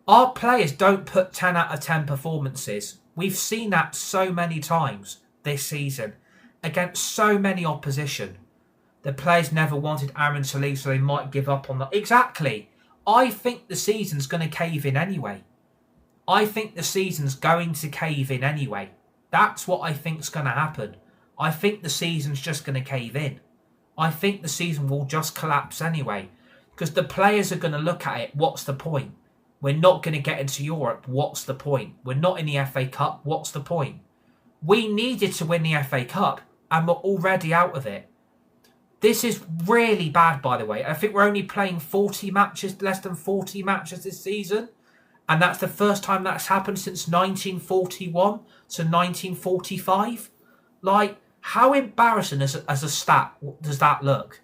Our players don't put 10 out of 10 performances. We've seen that so many times this season against so many opposition. The players never wanted Aaron to leave, so they might give up on that. Exactly. I think the season's going to cave in anyway. That's what I think's going to happen. I think the season's just going to cave in. I think the season will just collapse anyway. Because the players are going to look at it. What's the point? We're not going to get into Europe. What's the point? We're not in the FA Cup. What's the point? We needed to win the FA Cup and we're already out of it. This is really bad, by the way. I think we're only playing 40 matches, less than 40 matches this season. And that's the first time that's happened since 1941 to 1945. Like, how embarrassing as a stat does that look?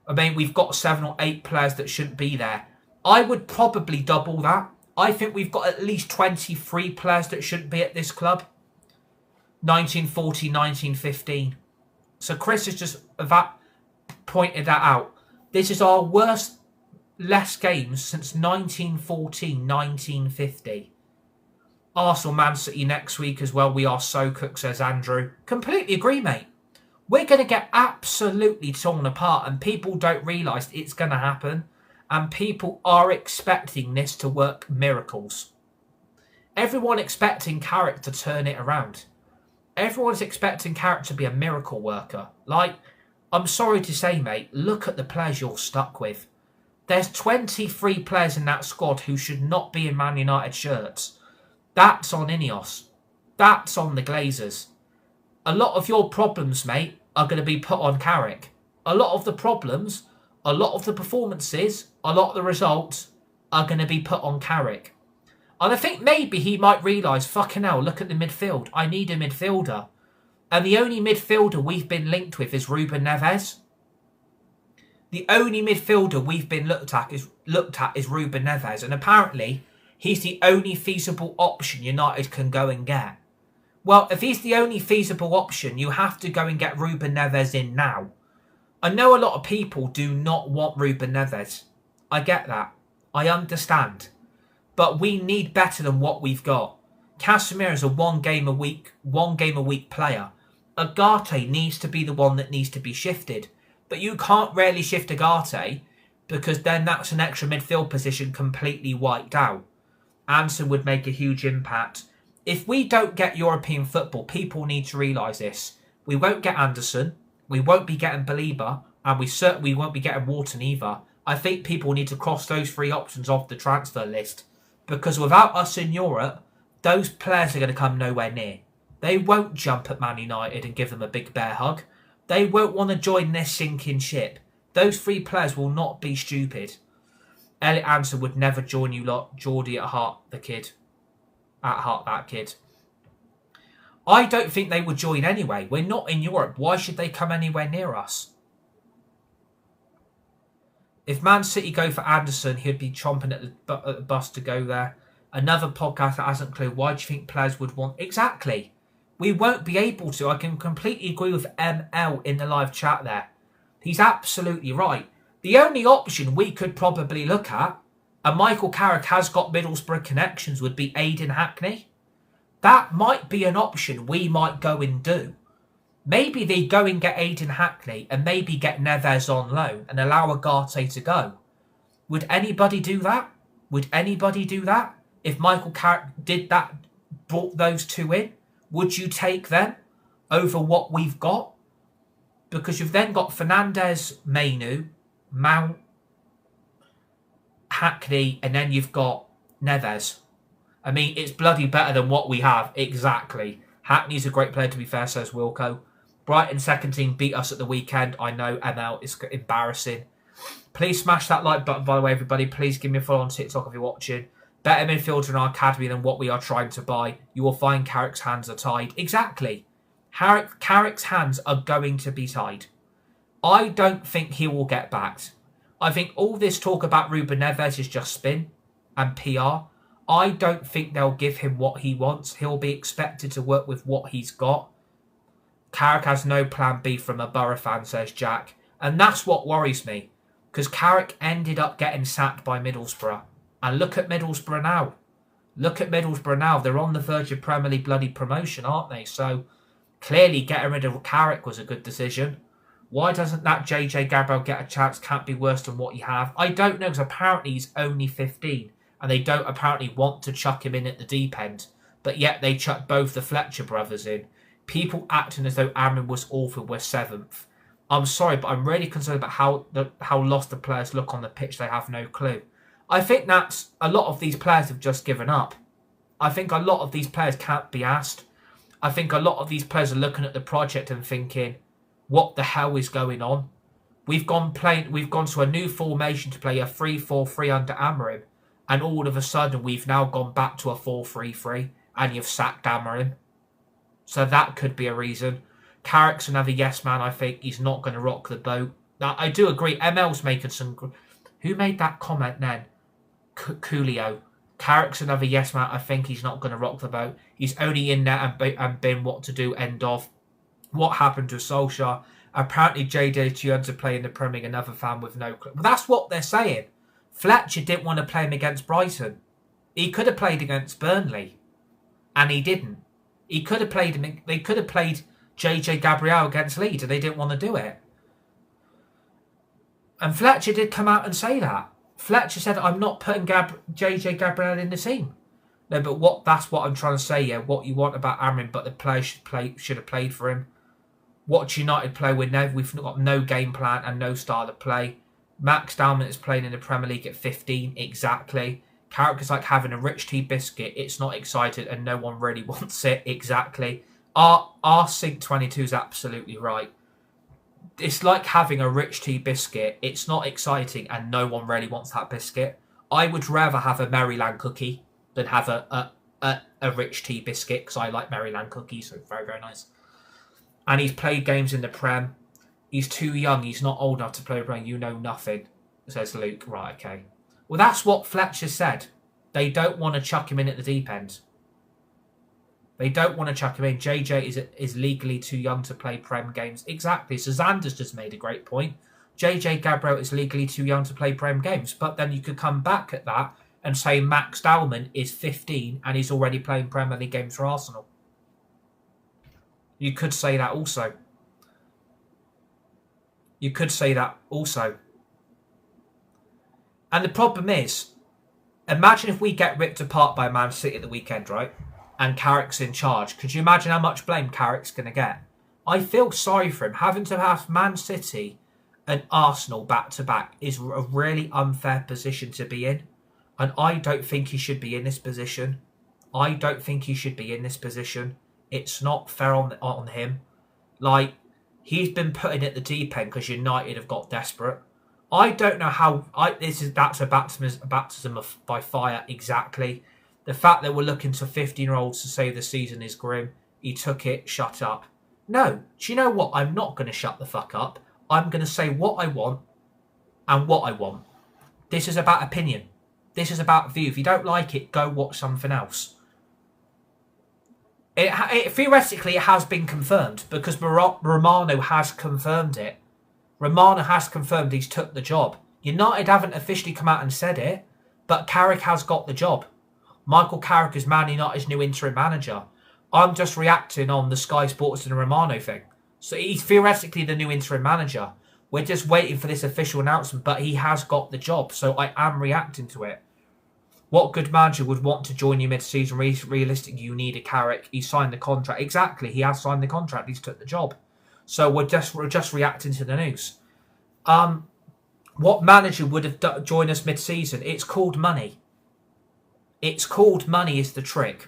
I mean, we've got 7 or 8 players that shouldn't be there. I would probably double that. I think we've got at least 23 players that shouldn't be at this club. 1940, 1915. So Chris has just pointed that out. This is our worst less games since 1914, 1950. Arsenal, Man City next week as well. We are so cooked, says Andrew. Completely agree, mate. We're going to get absolutely torn apart and people don't realise it's going to happen. And people are expecting this to work miracles. Everyone expecting Carrick to turn it around. Everyone's expecting Carrick to be a miracle worker. Like, I'm sorry to say, mate, look at the players you're stuck with. There's 23 players in that squad who should not be in Man United shirts. That's on Ineos. That's on the Glazers. A lot of your problems, mate, are going to be put on Carrick. A lot of the problems, a lot of the performances, a lot of the results are going to be put on Carrick. And I think maybe he might realise, fucking hell, look at the midfield. I need a midfielder. And the only midfielder we've been linked with is Ruben Neves. The only midfielder we've been looked at is Ruben Neves. And apparently, he's the only feasible option United can go and get. Well, if he's the only feasible option, you have to go and get Ruben Neves in now. I know a lot of people do not want Ruben Neves. I get that. I understand. But we need better than what we've got. Casemiro is a one game a week player. Agate needs to be the one that needs to be shifted. But you can't really shift Agate because then that's an extra midfield position completely wiped out. Anson would make a huge impact. If we don't get European football, people need to realise this. We won't get Anderson, we won't be getting Belieber, and we certainly won't be getting Wharton either. I think people need to cross those 3 options off the transfer list. Because without us in Europe, those players are going to come nowhere near. They won't jump at Man United and give them a big bear hug. They won't want to join this sinking ship. Those 3 players will not be stupid. Elliot Anderson would never join you lot. Geordie at heart, the kid. At heart, that kid. I don't think they would join anyway. We're not in Europe. Why should they come anywhere near us? If Man City go for Anderson, he'd be chomping at the bus to go there. Another podcast that hasn't clue. Why do you think players would want... Exactly. We won't be able to. I can completely agree with ML in the live chat there. He's absolutely right. The only option we could probably look at, and Michael Carrick has got Middlesbrough connections, would be Aidan Hackney. That might be an option we might go and do. Maybe they go and get Aidan Hackney and maybe get Neves on loan and allow Agate to go. Would anybody do that? Would anybody do that? If Michael Carrick did that, brought those 2 in, would you take them over what we've got? Because you've then got Fernandes, Mainu, Mount, Hackney, and then you've got Neves. I mean, it's bloody better than what we have. Exactly. Hackney's a great player, to be fair, says Wilco. Brighton second team beat us at the weekend. I know, ML, it's embarrassing. Please smash that like button, by the way, everybody. Please give me a follow on TikTok if you're watching. Better midfielder in our academy than what we are trying to buy. You will find Carrick's hands are tied. Exactly. Carrick's hands are going to be tied. I don't think he will get backed. I think all this talk about Ruben Neves is just spin and PR. I don't think they'll give him what he wants. He'll be expected to work with what he's got. Carrick has no plan B from a Borough fan, says Jack. And that's what worries me. Because Carrick ended up getting sacked by Middlesbrough. And look at Middlesbrough now. Look at Middlesbrough now. They're on the verge of Premier League bloody promotion, aren't they? So clearly getting rid of Carrick was a good decision. Why doesn't that JJ Gabriel get a chance? Can't be worse than what you have. I don't know, because apparently he's only 15. And they don't apparently want to chuck him in at the deep end. But yet they chucked both the Fletcher brothers in. People acting as though Amrin was awful were 7th. I'm sorry, but I'm really concerned about how lost the players look on the pitch. They have no clue. I think that's a lot of these players have just given up. I think a lot of these players can't be asked. I think a lot of these players are looking at the project and thinking, what the hell is going on? We've gone to a new formation to play a 3-4-3 under Amorim, and all of a sudden we've now gone back to a 4-3-3, and you've sacked Amorim. So that could be a reason. Carrick's another yes man. I think he's not going to rock the boat. Now, I do agree. ML's making some... Who made that comment then? Coolio. Carrick's another yes man. I think he's not going to rock the boat. He's only in there and been what to do, end of. What happened to Solskjaer? Apparently JJ too young to play in the Premier League, another fan with no clue. Well, that's what they're saying. Fletcher didn't want to play him against Brighton. He could have played against Burnley. And he didn't. He could have played him. They could have played JJ Gabriel against Leeds, and they didn't want to do it. And Fletcher did come out and say that. Fletcher said, I'm not putting JJ Gabriel in the team. No, but that's what I'm trying to say, yeah. What you want about Amrin, but the players should have played for him. Watch United play with Nev. We've got no game plan and no style of play. Max Dalman is playing in the Premier League at 15, exactly. Carrick is like having a rich tea biscuit. It's not excited and no one really wants it, exactly. Our Sync 22 is absolutely right. It's like having a rich tea biscuit. It's not exciting and no one really wants that biscuit. I would rather have a Maryland cookie than have a rich tea biscuit, because I like Maryland cookies, so very, very nice. And he's played games in the Prem. He's too young. He's not old enough to play Prem. You know nothing, says Luke. Right, okay. Well, that's what Fletcher said. They don't want to chuck him in at the deep end. They don't want to chuck him in. JJ is legally too young to play Prem games. Exactly. So Xander's just made a great point. JJ Gabriel is legally too young to play Prem games. But then you could come back at that and say Max Dalman is 15 and he's already playing Premier League games for Arsenal. You could say that also. You could say that also. And the problem is, imagine if we get ripped apart by Man City at the weekend, right? And Carrick's in charge. Could you imagine how much blame Carrick's going to get? I feel sorry for him. Having to have Man City and Arsenal back-to-back is a really unfair position to be in. And I don't think he should be in this position. I don't think he should be in this position. It's not fair on him. Like, he's been put in at the deep end because United have got desperate. I don't know how... That's a baptism by fire, exactly. The fact that we're looking to 15-year-olds to save the season is grim. He took it, shut up. No, do you know what? I'm not going to shut the fuck up. I'm going to say what I want and what I want. This is about opinion. This is about view. If you don't like it, go watch something else. Theoretically, it has been confirmed because Romano has confirmed it. Romano has confirmed he's took the job. United haven't officially come out and said it, but Carrick has got the job. Michael Carrick is Man United's new interim manager. I'm just reacting on the Sky Sports and the Romano thing. So he's theoretically the new interim manager. We're just waiting for this official announcement, but he has got the job, so I am reacting to it. What good manager would want to join you mid-season? Realistically, you need a Carrick. He signed the contract. Exactly, he has signed the contract. He's took the job. So we're just reacting to the news. What manager would have joined us mid-season? It's called money. It's called money is the trick.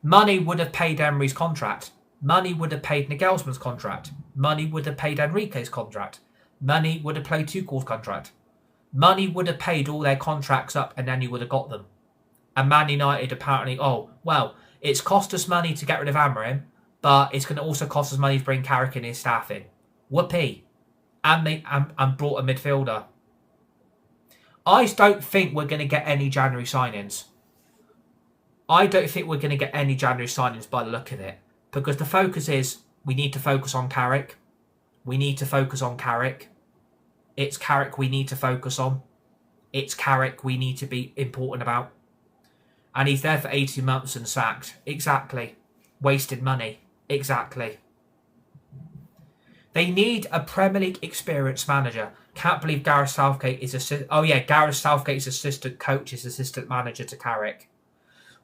Money would have paid Emery's contract. Money would have paid Nagelsmann's contract. Money would have paid Enrique's contract. Money would have paid Tuchel's contract. Money would have paid all their contracts up and then you would have got them. And Man United apparently, it's cost us money to get rid of Amorim, but it's going to also cost us money to bring Carrick and his staff in. Whoopee. And brought a midfielder. I don't think we're going to get any January signings. I don't think we're going to get any January signings by the look of it. Because the focus is, we need to focus on Carrick. We need to focus on Carrick. It's Carrick we need to focus on. It's Carrick we need to be important about. And he's there for 18 months and sacked. Exactly. Wasted money. Exactly. They need a Premier League experienced manager. Can't believe Gareth Southgate is Gareth Southgate's assistant coach is assistant manager to Carrick.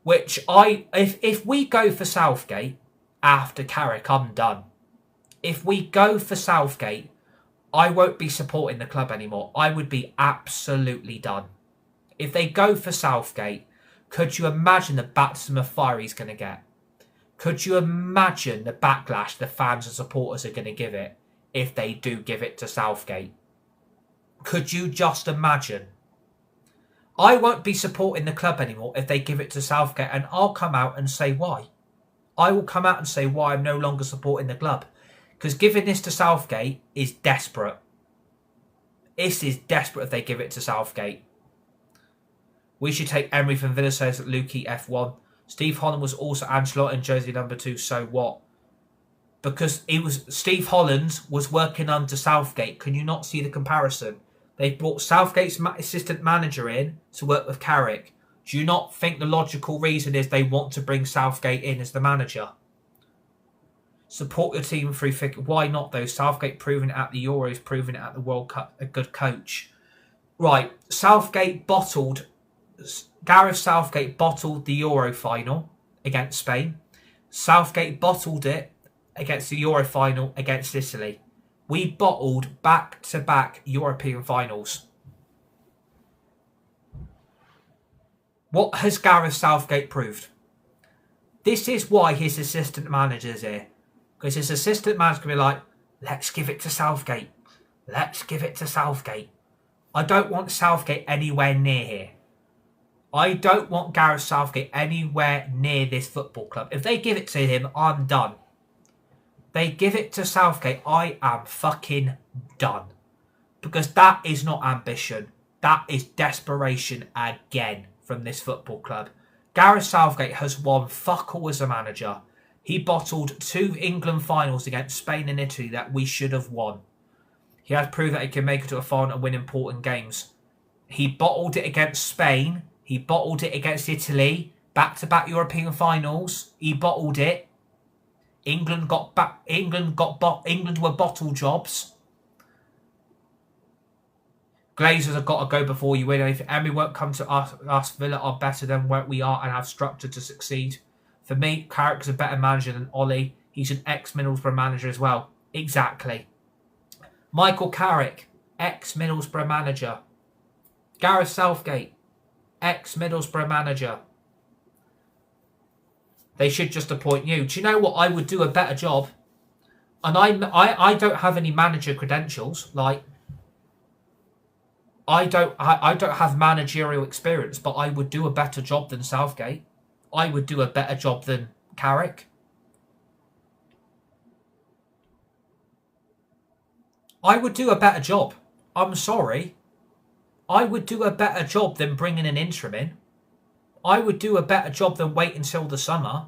Which if we go for Southgate after Carrick, I'm done. If we go for Southgate, I won't be supporting the club anymore. I would be absolutely done. If they go for Southgate, could you imagine the baptism of fire he's going to get? Could you imagine the backlash the fans and supporters are going to give it if they do give it to Southgate? Could you just imagine? I won't be supporting the club anymore if they give it to Southgate, and I'll come out and say why. I will come out and say why I'm no longer supporting the club. Because giving this to Southgate is desperate. This is desperate if they give it to Southgate. We should take Emery from Villa, says Lukey F1. Steve Holland was also Ancelotti and Josie number 2, so what? Because Steve Holland was working under Southgate. Can you not see the comparison? They brought Southgate's assistant manager in to work with Carrick. Do you not think the logical reason is they want to bring Southgate in as the manager? Support your team through thick. Why not though? Southgate proving it at the Euros, proving it at the World Cup. A good coach. Right. Gareth Southgate bottled the Euro final against Spain. Southgate bottled it against the Euro final against Italy. We bottled back-to-back European finals. What has Gareth Southgate proved? This is why his assistant manager's here. Because his assistant manager's going to be like, let's give it to Southgate. Let's give it to Southgate. I don't want Southgate anywhere near here. I don't want Gareth Southgate anywhere near this football club. If they give it to him, I'm done. They give it to Southgate, I am fucking done. Because that is not ambition. That is desperation again from this football club. Gareth Southgate has won fuck all as a manager. He bottled 2 England finals against Spain and Italy that we should have won. He has proved that he can make it to a final and win important games. He bottled it against Spain. He bottled it against Italy. Back-to-back European finals. He bottled it. England were bottle jobs. Glazers have got to go before you win anything. Emery won't come to us. Villa are better than where we are and have structure to succeed. For me, Carrick's a better manager than Ollie. He's an ex-Middlesbrough manager as well. Exactly. Michael Carrick, ex-Middlesbrough manager. Gareth Southgate, ex-Middlesbrough manager. They should just appoint you. Do you know what? I would do a better job. And I don't have any manager credentials. Like, I don't have managerial experience, but I would do a better job than Southgate. I would do a better job than Carrick. I would do a better job. I'm sorry. I would do a better job than bringing an interim in. I would do a better job than wait until the summer.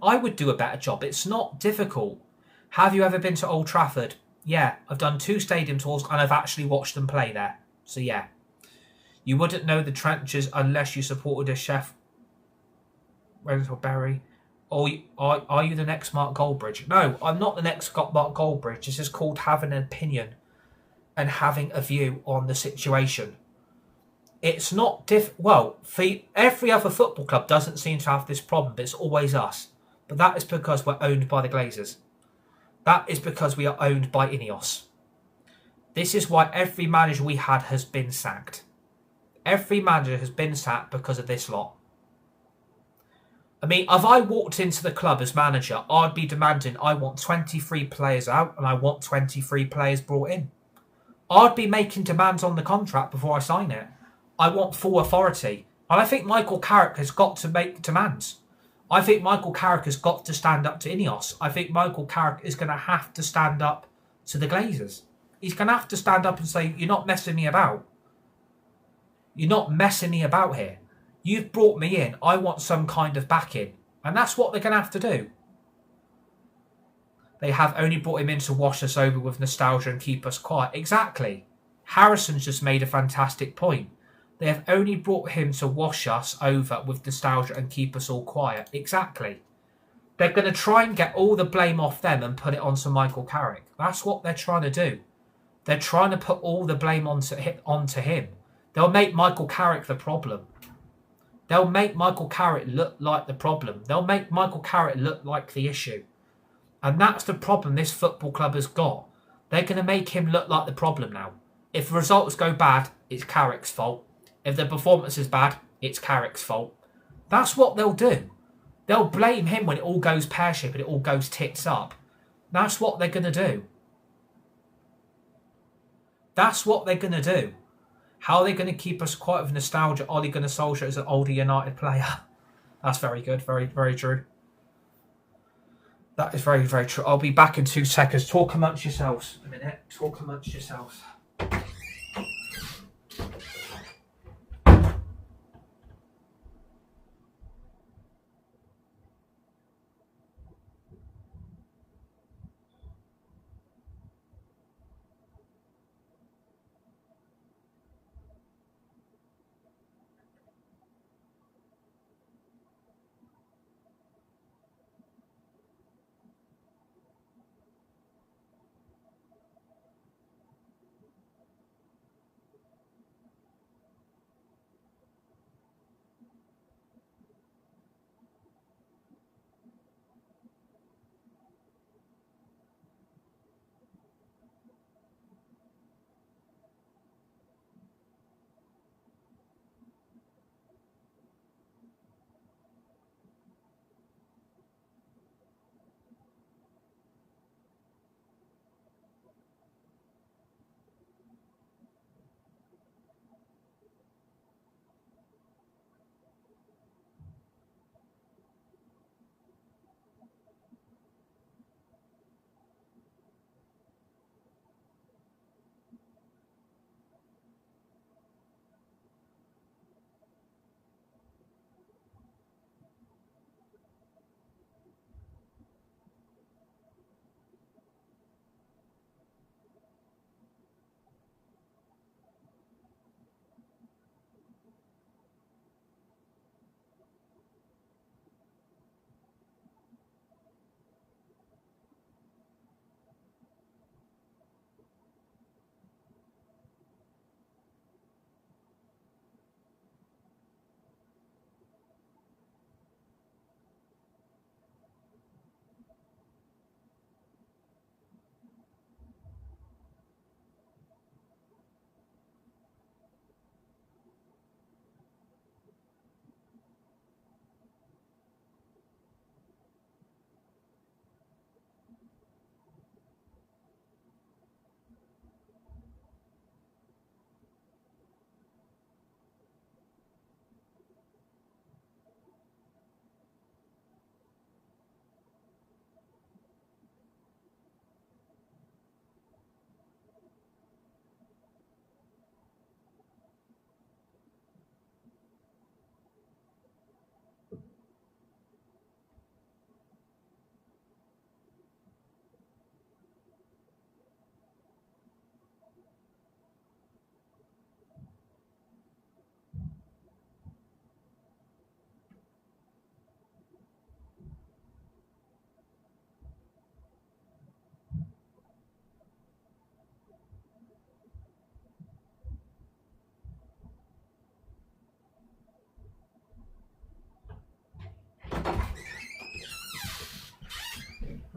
I would do a better job. It's not difficult. Have you ever been to Old Trafford? Yeah, I've done 2 stadium tours and I've actually watched them play there. So yeah. You wouldn't know the trenches unless you supported a chef. Rental Barry. Or are you the next Mark Goldbridge? No, I'm not the next Mark Goldbridge. This is called having an opinion and having a view on the situation. It's not well, for every other football club doesn't seem to have this problem, but it's always us. But that is because we're owned by the Glazers. That is because we are owned by Ineos. This is why every manager we had has been sacked. Every manager has been sacked because of this lot. I mean, if I walked into the club as manager, I'd be demanding I want 23 players out and I want 23 players brought in. I'd be making demands on the contract before I sign it. I want full authority. And I think Michael Carrick has got to make demands. I think Michael Carrick has got to stand up to Ineos. I think Michael Carrick is going to have to stand up to the Glazers. He's going to have to stand up and say, you're not messing me about. You're not messing me about here. You've brought me in. I want some kind of backing. And that's what they're going to have to do. They have only brought him in to wash us over with nostalgia and keep us quiet. Exactly. Harrison's just made a fantastic point. They have only brought him to wash us over with nostalgia and keep us all quiet. Exactly. They're going to try and get all the blame off them and put it onto Michael Carrick. That's what they're trying to do. They're trying to put all the blame onto him. They'll make Michael Carrick the problem. They'll make Michael Carrick look like the problem. They'll make Michael Carrick look like the issue. And that's the problem this football club has got. They're going to make him look like the problem now. If the results go bad, it's Carrick's fault. If the performance is bad, it's Carrick's fault. That's what they'll do. They'll blame him when it all goes pear-shaped and it all goes tits up. That's what they're going to do. That's what they're going to do. How are they going to keep us quiet with nostalgia? Ole Gunnar Solskjaer as an older United player. That's very good. Very, very true. That is very, very true. I'll be back in 2 seconds. Talk amongst yourselves. A minute. Talk amongst yourselves.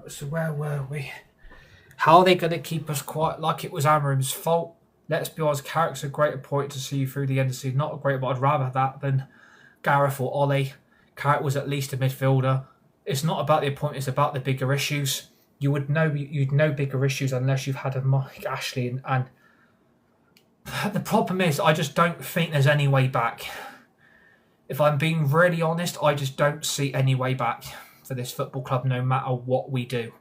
So where were we? How are they going to keep us quiet like it was Amarim's fault? Let's be honest, Carrick's a great point to see you through the end of the season. Not a great, but I'd rather that than Gareth or Ole. Carrick was at least a midfielder. It's not about the appointment, it's about the bigger issues. You'd know bigger issues unless you've had a Mike Ashley and the problem is I just don't think there's any way back. If I'm being really honest, I just don't see any way back for this football club no matter what we do.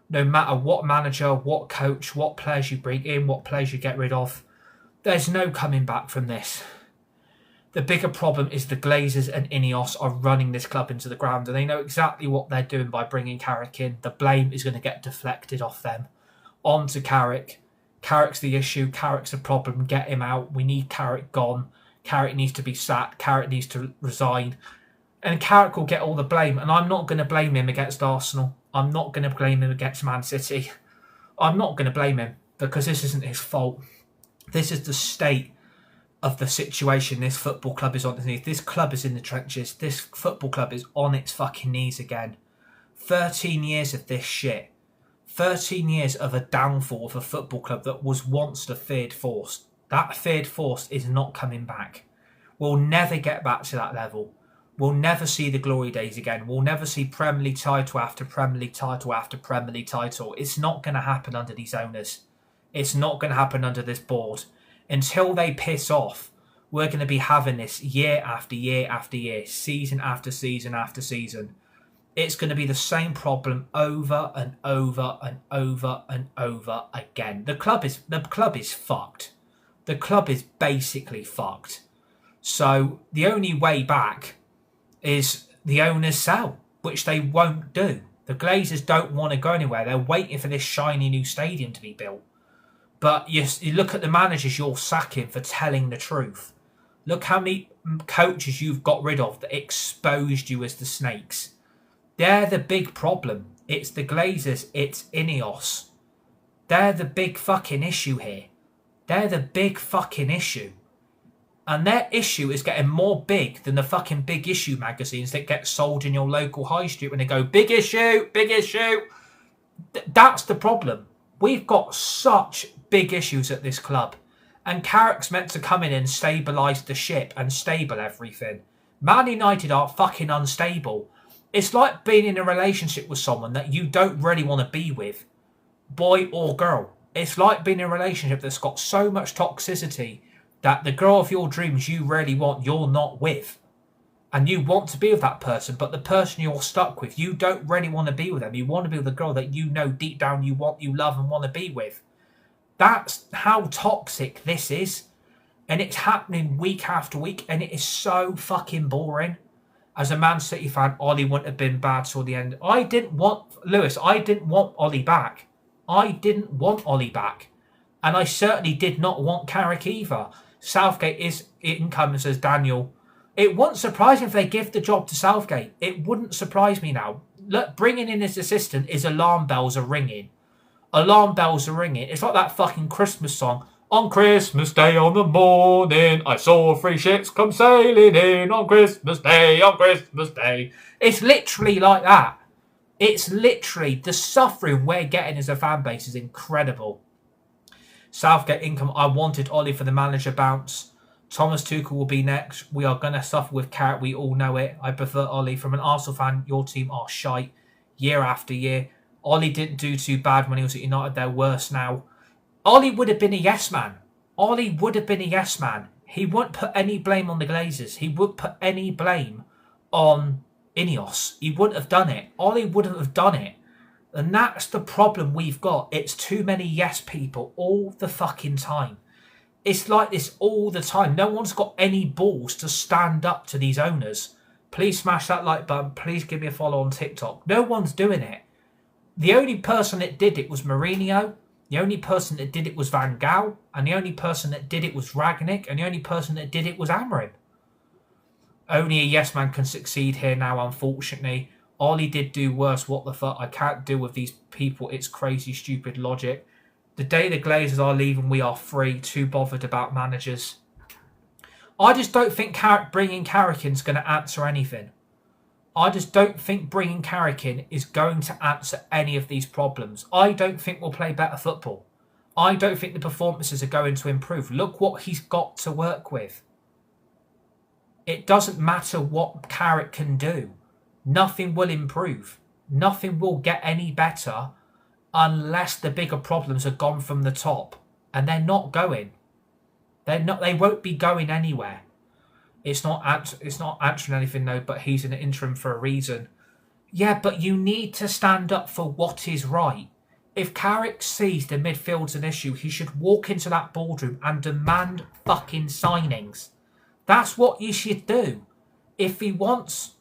No matter what manager, what coach, what players you bring in, what players you get rid of, there's no coming back from this. The bigger problem is the Glazers and Ineos are running this club into the ground and they know exactly what they're doing by bringing Carrick in. The blame is going to get deflected off them onto Carrick. Carrick's the issue. Carrick's the problem. Get him out. We need Carrick gone. Carrick needs to be sacked. Carrick needs to resign. And Carrick will get all the blame. And I'm not going to blame him against Arsenal. I'm not going to blame him against Man City. I'm not going to blame him because this isn't his fault. This is the state of the situation this football club is on its knees. This club is in the trenches. This football club is on its fucking knees again. 13 years of this shit. 13 years of a downfall of a football club that was once the feared force. That feared force is not coming back. We'll never get back to that level. We'll never see the glory days again. We'll never see Premier League title after Premier League title after Premier League title. It's not going to happen under these owners. It's not going to happen under this board. Until they piss off, we're going to be having this year after year after year, season after season after season. It's going to be the same problem over and over and over and over again. The club is fucked. The club is basically fucked. So the only way back is the owners sell, which they won't do. The Glazers don't want to go anywhere. They're waiting for this shiny new stadium to be built. But you look at the managers you're sacking for telling the truth. Look how many coaches you've got rid of that exposed you as the snakes. They're the big problem. It's the Glazers. It's Ineos. They're the big fucking issue here. They're the big fucking issue. And their issue is getting more big than the fucking big issue magazines that get sold in your local high street when they go, big issue, big issue. That's the problem. We've got such big issues at this club. And Carrick's meant to come in and stabilise the ship and stable everything. Man United are fucking unstable. It's like being in a relationship with someone that you don't really want to be with, boy or girl. It's like being in a relationship that's got so much toxicity that the girl of your dreams you really want, you're not with. And you want to be with that person, but the person you're stuck with, you don't really want to be with them. You want to be with the girl that you know deep down you want, you love and want to be with. That's how toxic this is. And it's happening week after week, and it is so fucking boring. As a Man City fan, Ollie wouldn't have been bad till the end. I didn't want Ollie back. I didn't want Ollie back. And I certainly did not want Carrick either. Southgate is incoming, says Daniel. It wouldn't surprise me if they give the job to Southgate. It wouldn't surprise me now. Look, bringing in his assistant is alarm bells are ringing. Alarm bells are ringing. It's like that fucking Christmas song. On Christmas Day on the morning, I saw 3 ships come sailing in on Christmas Day, on Christmas Day. It's literally like that. It's literally the suffering we're getting as a fan base is incredible. Southgate income. I wanted Ollie for the manager bounce. Thomas Tuchel will be next. We are going to suffer with Carrick. We all know it. I prefer Ollie. From an Arsenal fan, your team are shite year after year. Ollie didn't do too bad when he was at United. They're worse now. Ollie would have been a yes man. Ollie would have been a yes man. He wouldn't put any blame on the Glazers. He wouldn't put any blame on Ineos. He wouldn't have done it. Ollie wouldn't have done it. And that's the problem we've got. It's too many yes people all the fucking time. It's like this all the time. No one's got any balls to stand up to these owners. Please smash that like button. Please give me a follow on TikTok. No one's doing it. The only person that did it was Mourinho. The only person that did it was Van Gaal. And the only person that did it was Ragnick. And the only person that did it was Amorim. Only a yes man can succeed here now, unfortunately. Ollie did do worse. What the fuck? I can't deal with these people. It's crazy, stupid logic. The day the Glazers are leaving, we are free. Too bothered about managers. I just don't think bringing Carrick in is going to answer anything. I just don't think bringing Carrick in is going to answer any of these problems. I don't think we'll play better football. I don't think the performances are going to improve. Look what he's got to work with. It doesn't matter what Carrick can do. Nothing will improve. Nothing will get any better unless the bigger problems are gone from the top. And they're not going. They won't be going anywhere. It's not answering anything though, but he's an interim for a reason. Yeah, but you need to stand up for what is right. If Carrick sees the midfield's an issue, he should walk into that boardroom and demand fucking signings. That's what you should do. If he wants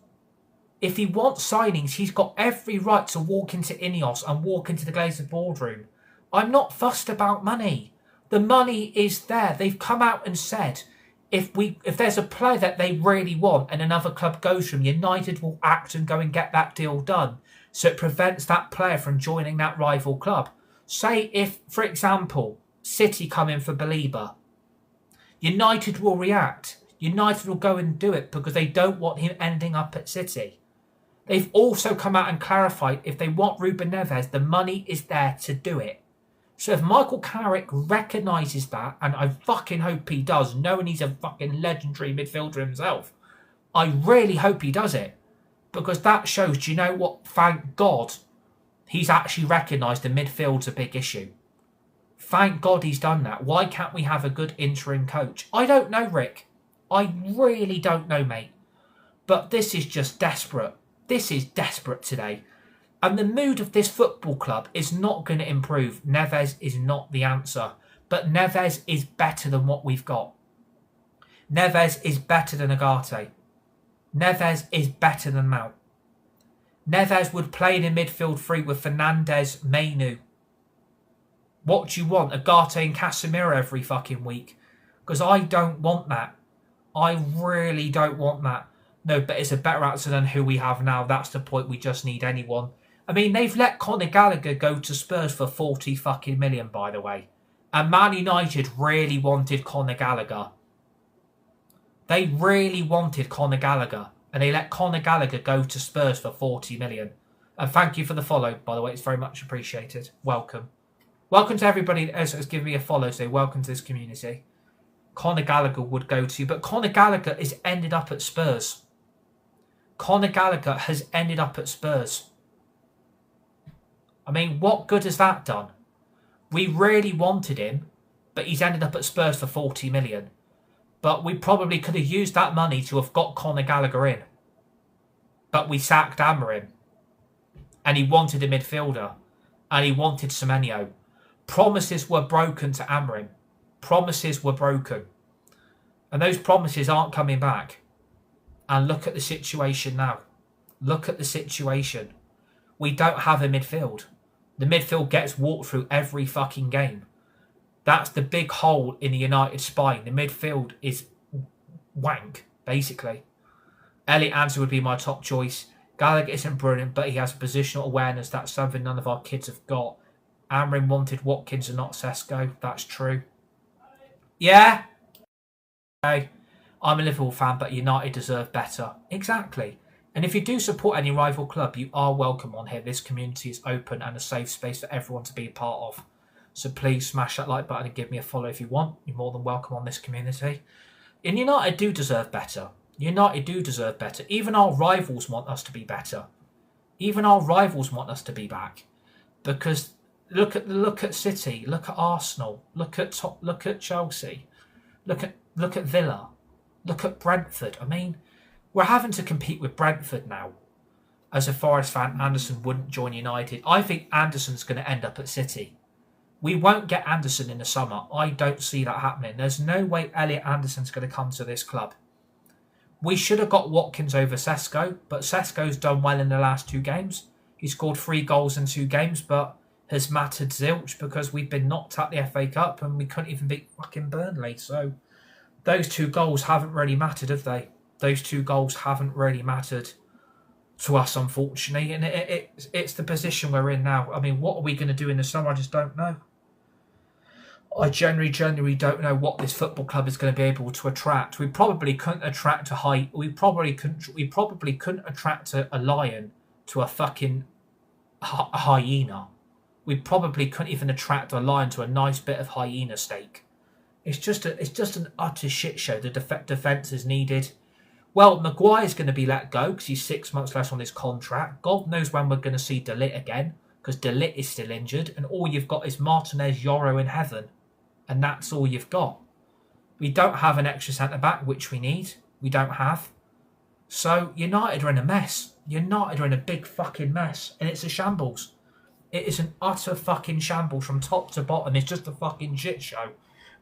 signings, he's got every right to walk into Ineos and walk into the Glazers boardroom. I'm not fussed about money. The money is there. They've come out and said, if there's a player that they really want and another club goes from, United will act and go and get that deal done. So it prevents that player from joining that rival club. Say if, for example, City come in for Belieber, United will react. United will go and do it because they don't want him ending up at City. They've also come out and clarified if they want Ruben Neves, the money is there to do it. So if Michael Carrick recognises that, and I fucking hope he does, knowing he's a fucking legendary midfielder himself, I really hope he does it. Because that shows, do you know what? Thank God he's actually recognised the midfield's a big issue. Thank God he's done that. Why can't we have a good interim coach? I don't know, Rick. I really don't know, mate. But this is just desperate. This is desperate today. And the mood of this football club is not going to improve. Neves is not the answer. But Neves is better than what we've got. Neves is better than Agate. Neves is better than Mount. Neves would play in a midfield three with Fernandes, Mainu. What do you want? Agate and Casemiro every fucking week? Because I don't want that. I really don't want that. No, but it's a better answer than who we have now. That's the point. We just need anyone. I mean, they've let Conor Gallagher go to Spurs for 40 fucking million, by the way. And Man United really wanted Conor Gallagher. They really wanted Conor Gallagher. And they let Conor Gallagher go to Spurs for 40 million. And thank you for the follow, by the way. It's very much appreciated. Welcome. Welcome to everybody that has given me a follow. So welcome to this community. Conor Gallagher would go to. But Conor Gallagher has ended up at Spurs. Conor Gallagher has ended up at Spurs. I mean, what good has that done? We really wanted him, but he's ended up at Spurs for 40 million. But we probably could have used that money to have got Conor Gallagher in. But we sacked Amorim. And he wanted a midfielder. And he wanted Semenyo. Promises were broken to Amorim. Promises were broken. And those promises aren't coming back. And look at the situation now. Look at the situation. We don't have a midfield. The midfield gets walked through every fucking game. That's the big hole in the United spine. The midfield is wank, basically. Elliot Anderson would be my top choice. Gallagher isn't brilliant, but he has positional awareness. That's something none of our kids have got. Amorim wanted Watkins and not Sesko. That's true. Yeah. Okay. I'm a Liverpool fan, but United deserve better. Exactly. And if you do support any rival club, you are welcome on here. This community is open and a safe space for everyone to be a part of. So please smash that like button and give me a follow if you want. You're more than welcome on this community. And United do deserve better. United do deserve better. Even our rivals want us to be better. Even our rivals want us to be back. Because look at City, look at Arsenal, look at Chelsea, look at Villa, look at Brentford. I mean, we're having to compete with Brentford now. As a Forest fan, Anderson wouldn't join United. I think Anderson's going to end up at City. We won't get Anderson in the summer. I don't see that happening. There's no way Elliot Anderson's going to come to this club. We should have got Watkins over Sesko, but Sesko's done well in the last 2 games. He scored 3 goals in 2 games, but has mattered zilch because we've been knocked out the FA Cup and we couldn't even beat fucking Burnley. So those 2 goals haven't really mattered, have they? Those 2 goals haven't really mattered to us, unfortunately. And it's the position we're in now. I mean, what are we going to do in the summer? I just don't know. I genuinely don't know what this football club is going to be able to attract. We probably couldn't attract we probably couldn't attract a lion to a fucking hyena. We probably couldn't even attract a lion to a nice bit of hyena steak. It's just an utter shit show. The defence is needed. Well, Maguire's going to be let go because he's 6 months less on his contract. God knows when we're going to see De Ligt again because De Ligt is still injured. And all you've got is Martinez, Yoro and Heaven. And that's all you've got. We don't have an extra centre-back, which we need. We don't have. So United are in a mess. United are in a big fucking mess. And it's a shambles. It is an utter fucking shambles from top to bottom. It's just a fucking shit show.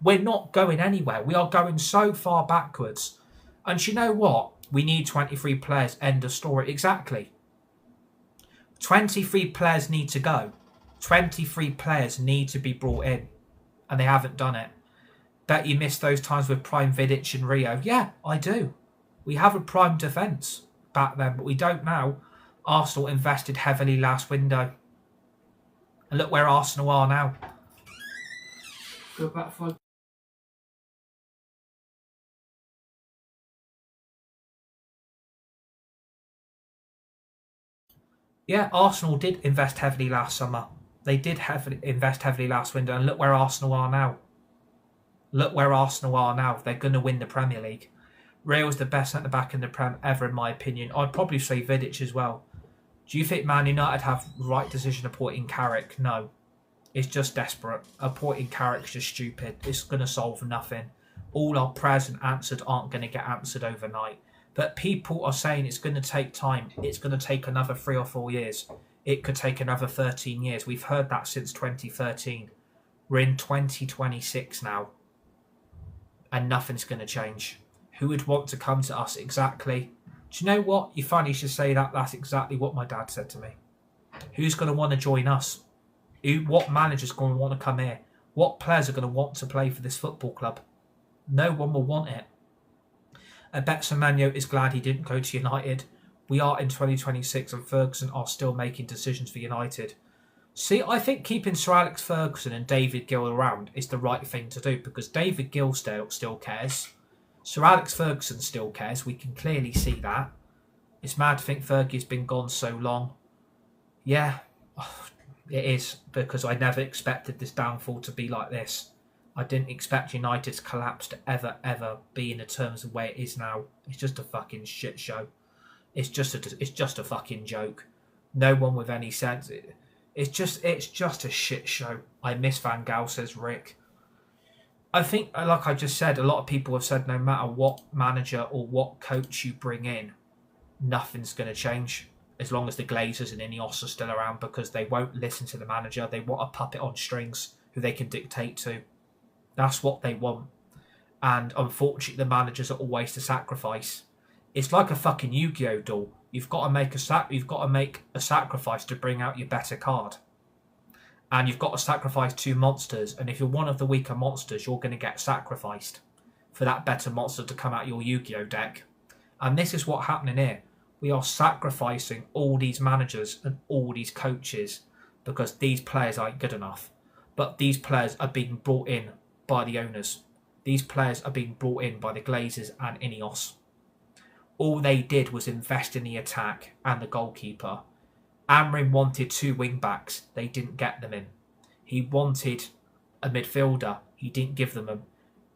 We're not going anywhere. We are going so far backwards. And you know what? We need 23 players. End of story. Exactly. 23 players need to go. 23 players need to be brought in. and they haven't done it. Bet you missed those times with prime Vidic and Rio. Yeah, I do. We have a prime defence back then, but we don't now. Arsenal invested heavily last window. And look where Arsenal are now. Go back for... Yeah, Arsenal did invest heavily last summer. They did invest heavily last window, and look where Arsenal are now. Look where Arsenal are now. They're going to win the Premier League. Real's the best centre-back in the Prem ever, in my opinion. I'd probably say Vidic as well. Do you think Man United have the right decision appointing Carrick? No. It's just desperate. Appointing Carrick's just stupid. It's going to solve nothing. All our prayers and answered aren't going to get answered overnight. But people are saying it's going to take time. It's going to take another 3 or 4 years. It could take another 13 years. We've heard that since 2013. We're in 2026 now. And nothing's going to change. Who would want to come to us exactly? Do you know what? You funny should say that. That's exactly what my dad said to me. Who's going to want to join us? What manager's going to want to come here? What players are going to want to play for this football club? No one will want it. I bet Semenyo is glad he didn't go to United. We are in 2026 and Ferguson are still making decisions for United. See, I think keeping Sir Alex Ferguson and David Gill around is the right thing to do because David Gill still cares. Sir Alex Ferguson still cares. We can clearly see that. It's mad to think Fergie's been gone so long. Yeah, it is because I never expected this downfall to be like this. I didn't expect United's collapse to ever be in the terms of the way it is now. It's just a fucking shit show. It's just a fucking joke. No one with any sense. It's just a shit show. I miss Van Gaal, says Rick. I think, like I just said, a lot of people have said no matter what manager or what coach you bring in, nothing's going to change as long as the Glazers and Ineos are still around because they won't listen to the manager. They want a puppet on strings who they can dictate to. That's what they want. And unfortunately, the managers are always the sacrifice. It's like a fucking Yu-Gi-Oh doll. You've got to make a sacrifice to bring out your better card. And you've got to sacrifice 2 monsters. And if you're one of the weaker monsters, you're going to get sacrificed for that better monster to come out your Yu-Gi-Oh deck. And this is what's happening here. We are sacrificing all these managers and all these coaches because these players aren't good enough. But these players are being brought in by the owners. These players are being brought in by the Glazers and Ineos. All they did was invest in the attack and the goalkeeper. Amrin wanted 2 wing-backs. They didn't get them in. He wanted a midfielder. He didn't give them them.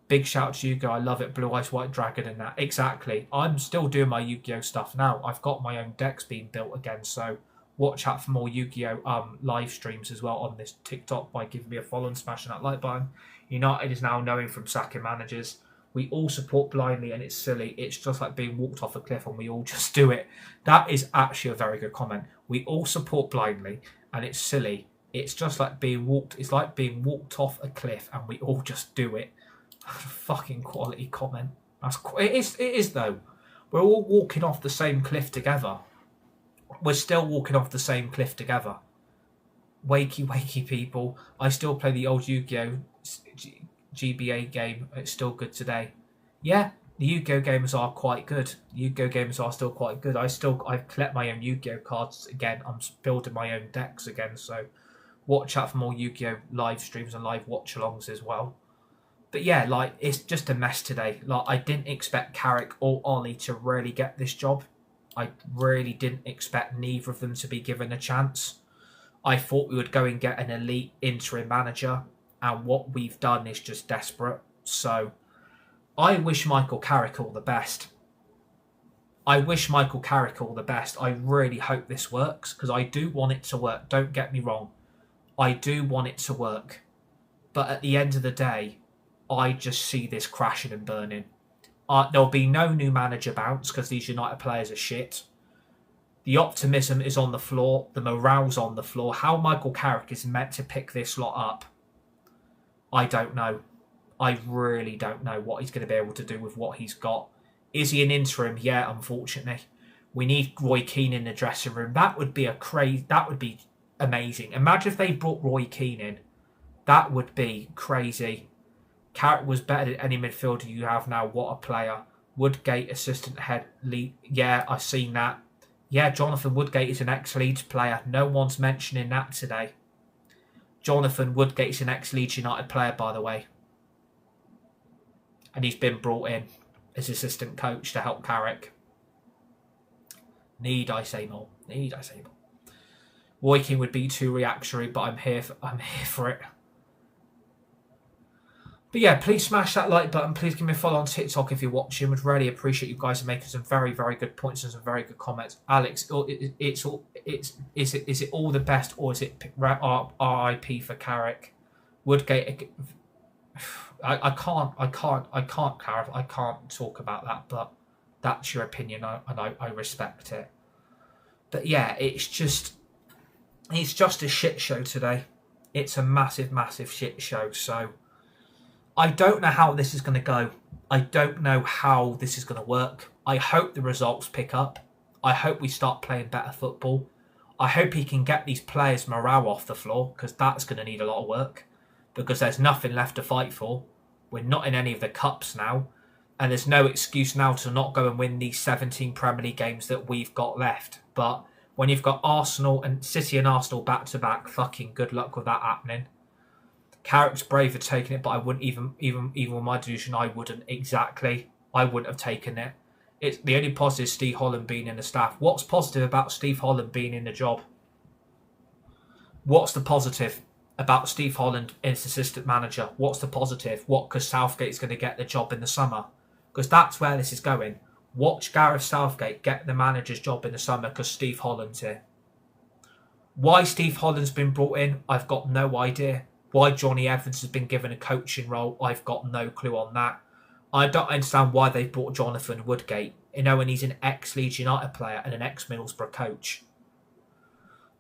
Big shout to Yu-Gi-Oh! I love it. Blue Eyes White Dragon and that. Exactly. I'm still doing my Yu-Gi-Oh! Stuff now. I've got my own decks being built again. So watch out for more Yu-Gi-Oh! Live streams as well on this TikTok by giving me a follow and smashing that like button. United is now knowing from sacking managers. We all support blindly and it's silly. It's just like being walked off a cliff and we all just do it. That is actually a very good comment. We all support blindly and it's silly. It's just like being walked. It's like being walked off a cliff and we all just do it. Fucking quality comment. It is though. We're all walking off the same cliff together. We're still walking off the same cliff together. Wakey people. I still play the old Yu-Gi-Oh! GBA game. It's still good today. Yeah, the Yu-Gi-Oh! Games are quite good. Yu-Gi-Oh! Games are still quite good. I collect my own Yu-Gi-Oh! Cards again. I'm building my own decks again. So watch out for more Yu-Gi-Oh! Live streams and live watch-alongs as well. But yeah, like, it's just a mess today. Like, I didn't expect Carrick or Ollie to really get this job. I really didn't expect neither of them to be given a chance. I thought we would go and get an elite interim manager, and what we've done is just desperate. So, I wish Michael Carrick all the best. I really hope this works, because I do want it to work. Don't get me wrong. I do want it to work. But at the end of the day, I just see this crashing and burning. There'll be no new manager bounce because these United players are shit. The optimism is on the floor. The morale's on the floor. How Michael Carrick is meant to pick this lot up, I don't know. I really don't know what he's going to be able to do with what he's got. Is he an interim? Yeah, unfortunately. We need Roy Keane in the dressing room. That would be amazing. Imagine if they brought Roy Keane in That would be crazy. Carrick was better than any midfielder you have now. What a player. Woodgate, assistant head lead. Yeah, I've seen that. Yeah, Jonathan Woodgate is an ex-Leeds player. No one's mentioning that today. Jonathan Woodgate is an ex-Leeds United player, by the way. And he's been brought in as assistant coach to help Carrick. Need I say more? Need I say more? Roy King would be too reactionary, but I'm here for it. But yeah, please smash that like button. Please give me a follow on TikTok if you're watching. Would really appreciate you guys making some very, very good points and some very good comments. Alex, is it all the best, or is it RIP for Carrick? Woodgate. I can't clarify. I can't talk about that, but that's your opinion, and I respect it. But yeah, it's just a shit show today. It's a massive, massive shit show. So I don't know how this is going to go. I don't know how this is going to work. I hope the results pick up. I hope we start playing better football. I hope he can get these players' morale off the floor, because that's going to need a lot of work, because there's nothing left to fight for. We're not in any of the cups now, and there's no excuse now to not go and win these 17 Premier League games that we've got left. But when you've got Arsenal and City and Arsenal back-to-back, fucking good luck with that happening. Carrick's brave at taking it, but I wouldn't even with my delusion, I wouldn't have taken it. It's the only positive Steve Holland being in the staff. What's positive about Steve Holland being in the job? What's the positive about Steve Holland as assistant manager? What's the positive? What, because Southgate's going to get the job in the summer? Because that's where this is going. Watch Gareth Southgate get the manager's job in the summer because Steve Holland's here. Why Steve Holland's been brought in, I've got no idea. Why Johnny Evans has been given a coaching role, I've got no clue on that. I don't understand why they brought Jonathan Woodgate, and he's an ex-Leeds United player and an ex-Middlesbrough coach.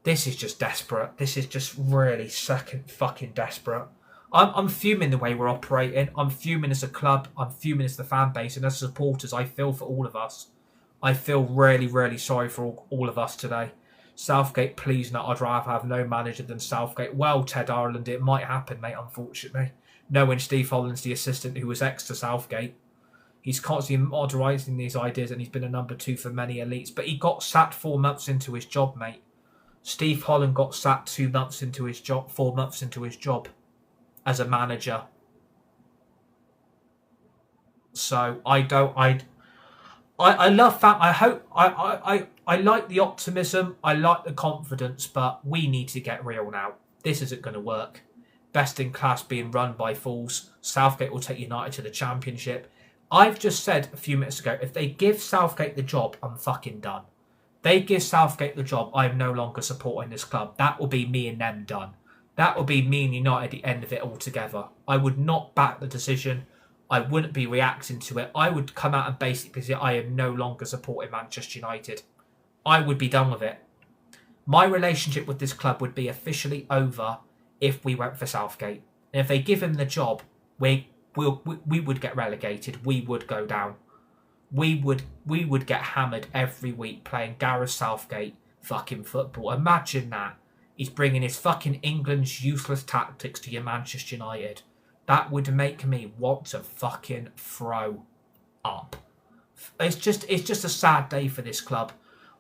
This is just desperate. This is just really fucking desperate. I'm fuming the way we're operating. I'm fuming as a club. I'm fuming as the fan base. And as supporters, I feel for all of us. I feel really, really sorry for all of us today. Southgate, please not. I'd rather have no manager than Southgate. Well, Ted Ireland, it might happen, mate, unfortunately. Knowing Steve Holland's the assistant who was ex to Southgate. He's constantly modernising these ideas, and he's been a number 2 for many elites. But he got sacked 4 months into his job, mate. Steve Holland got sacked 2 months into his job, 4 months into his job as a manager. So I love that. I like the optimism. I like the confidence, but we need to get real now. This isn't going to work. Best in class being run by fools. Southgate will take United to the Championship. I've just said a few minutes ago, if they give Southgate the job, I'm fucking done. They give Southgate the job, I'm no longer supporting this club. That will be me and them done. That will be me and United at the end of it altogether. I would not back the decision. I wouldn't be reacting to it. I would come out and basically say I am no longer supporting Manchester United. I would be done with it. My relationship with this club would be officially over if we went for Southgate. And if they give him the job, we would get relegated. We would go down. We would get hammered every week playing Gareth Southgate fucking football. Imagine that. He's bringing his fucking England's useless tactics to your Manchester United. That would make me want to fucking throw up. It's just a sad day for this club.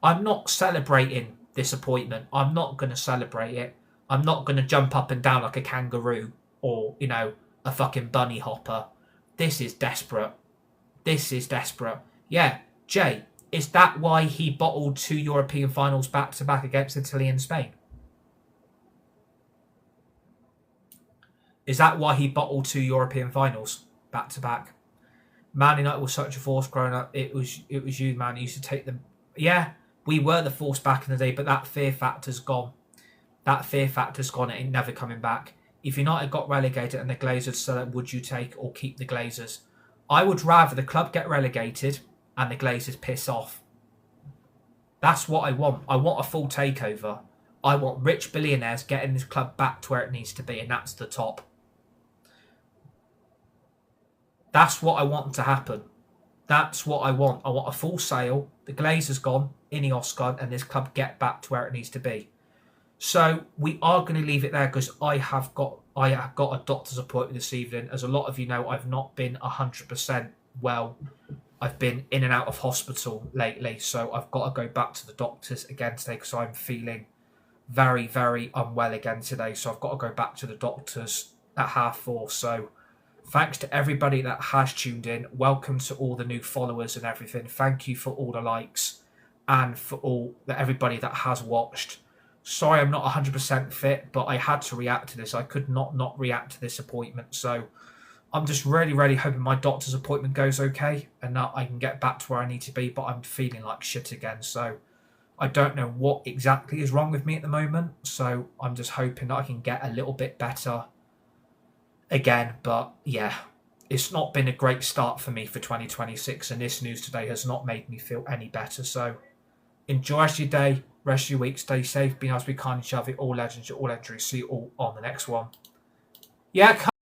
I'm not celebrating this appointment. I'm not going to celebrate it. I'm not going to jump up and down like a kangaroo or, a fucking bunny hopper. This is desperate. This is desperate. Yeah, Jay, is that why he bottled 2 European finals back-to-back against Italy and Spain? Is that why he bottled 2 European finals back-to-back? Man United was such a force growing up. It was you, man. You used to take them. Yeah, we were the force back in the day, but that fear factor's gone. That fear factor's gone. It ain't never coming back. If United got relegated and the Glazers sell it, would you take or keep the Glazers? I would rather the club get relegated and the Glazers piss off. That's what I want. I want a full takeover. I want rich billionaires getting this club back to where it needs to be, and that's the top. That's what I want to happen. That's what I want. I want a full sale. The Glazers gone, Ineos gone, and this club get back to where it needs to be. So we are going to leave it there because I have got I got a doctor's appointment this evening. As a lot of you know, I've not been 100% well. I've been in and out of hospital lately, so I've got to go back to the doctors again today because I'm feeling very, very unwell again today. So I've got to go back to the doctors at 4:30. So thanks to everybody that has tuned in. Welcome to all the new followers and everything. Thank you for all the likes and for everybody that has watched. Sorry I'm not 100% fit, but I had to react to this. I could not react to this appointment. So I'm just really, really hoping my doctor's appointment goes okay and that I can get back to where I need to be, but I'm feeling like shit again. So I don't know what exactly is wrong with me at the moment. So I'm just hoping that I can get a little bit better again. But yeah, it's not been a great start for me for 2026, and this news today has not made me feel any better. So enjoy your day, rest of your week, stay safe, be nice, be kind, and shove it. All legends, you're all legendary. See you all on the next one. Yeah.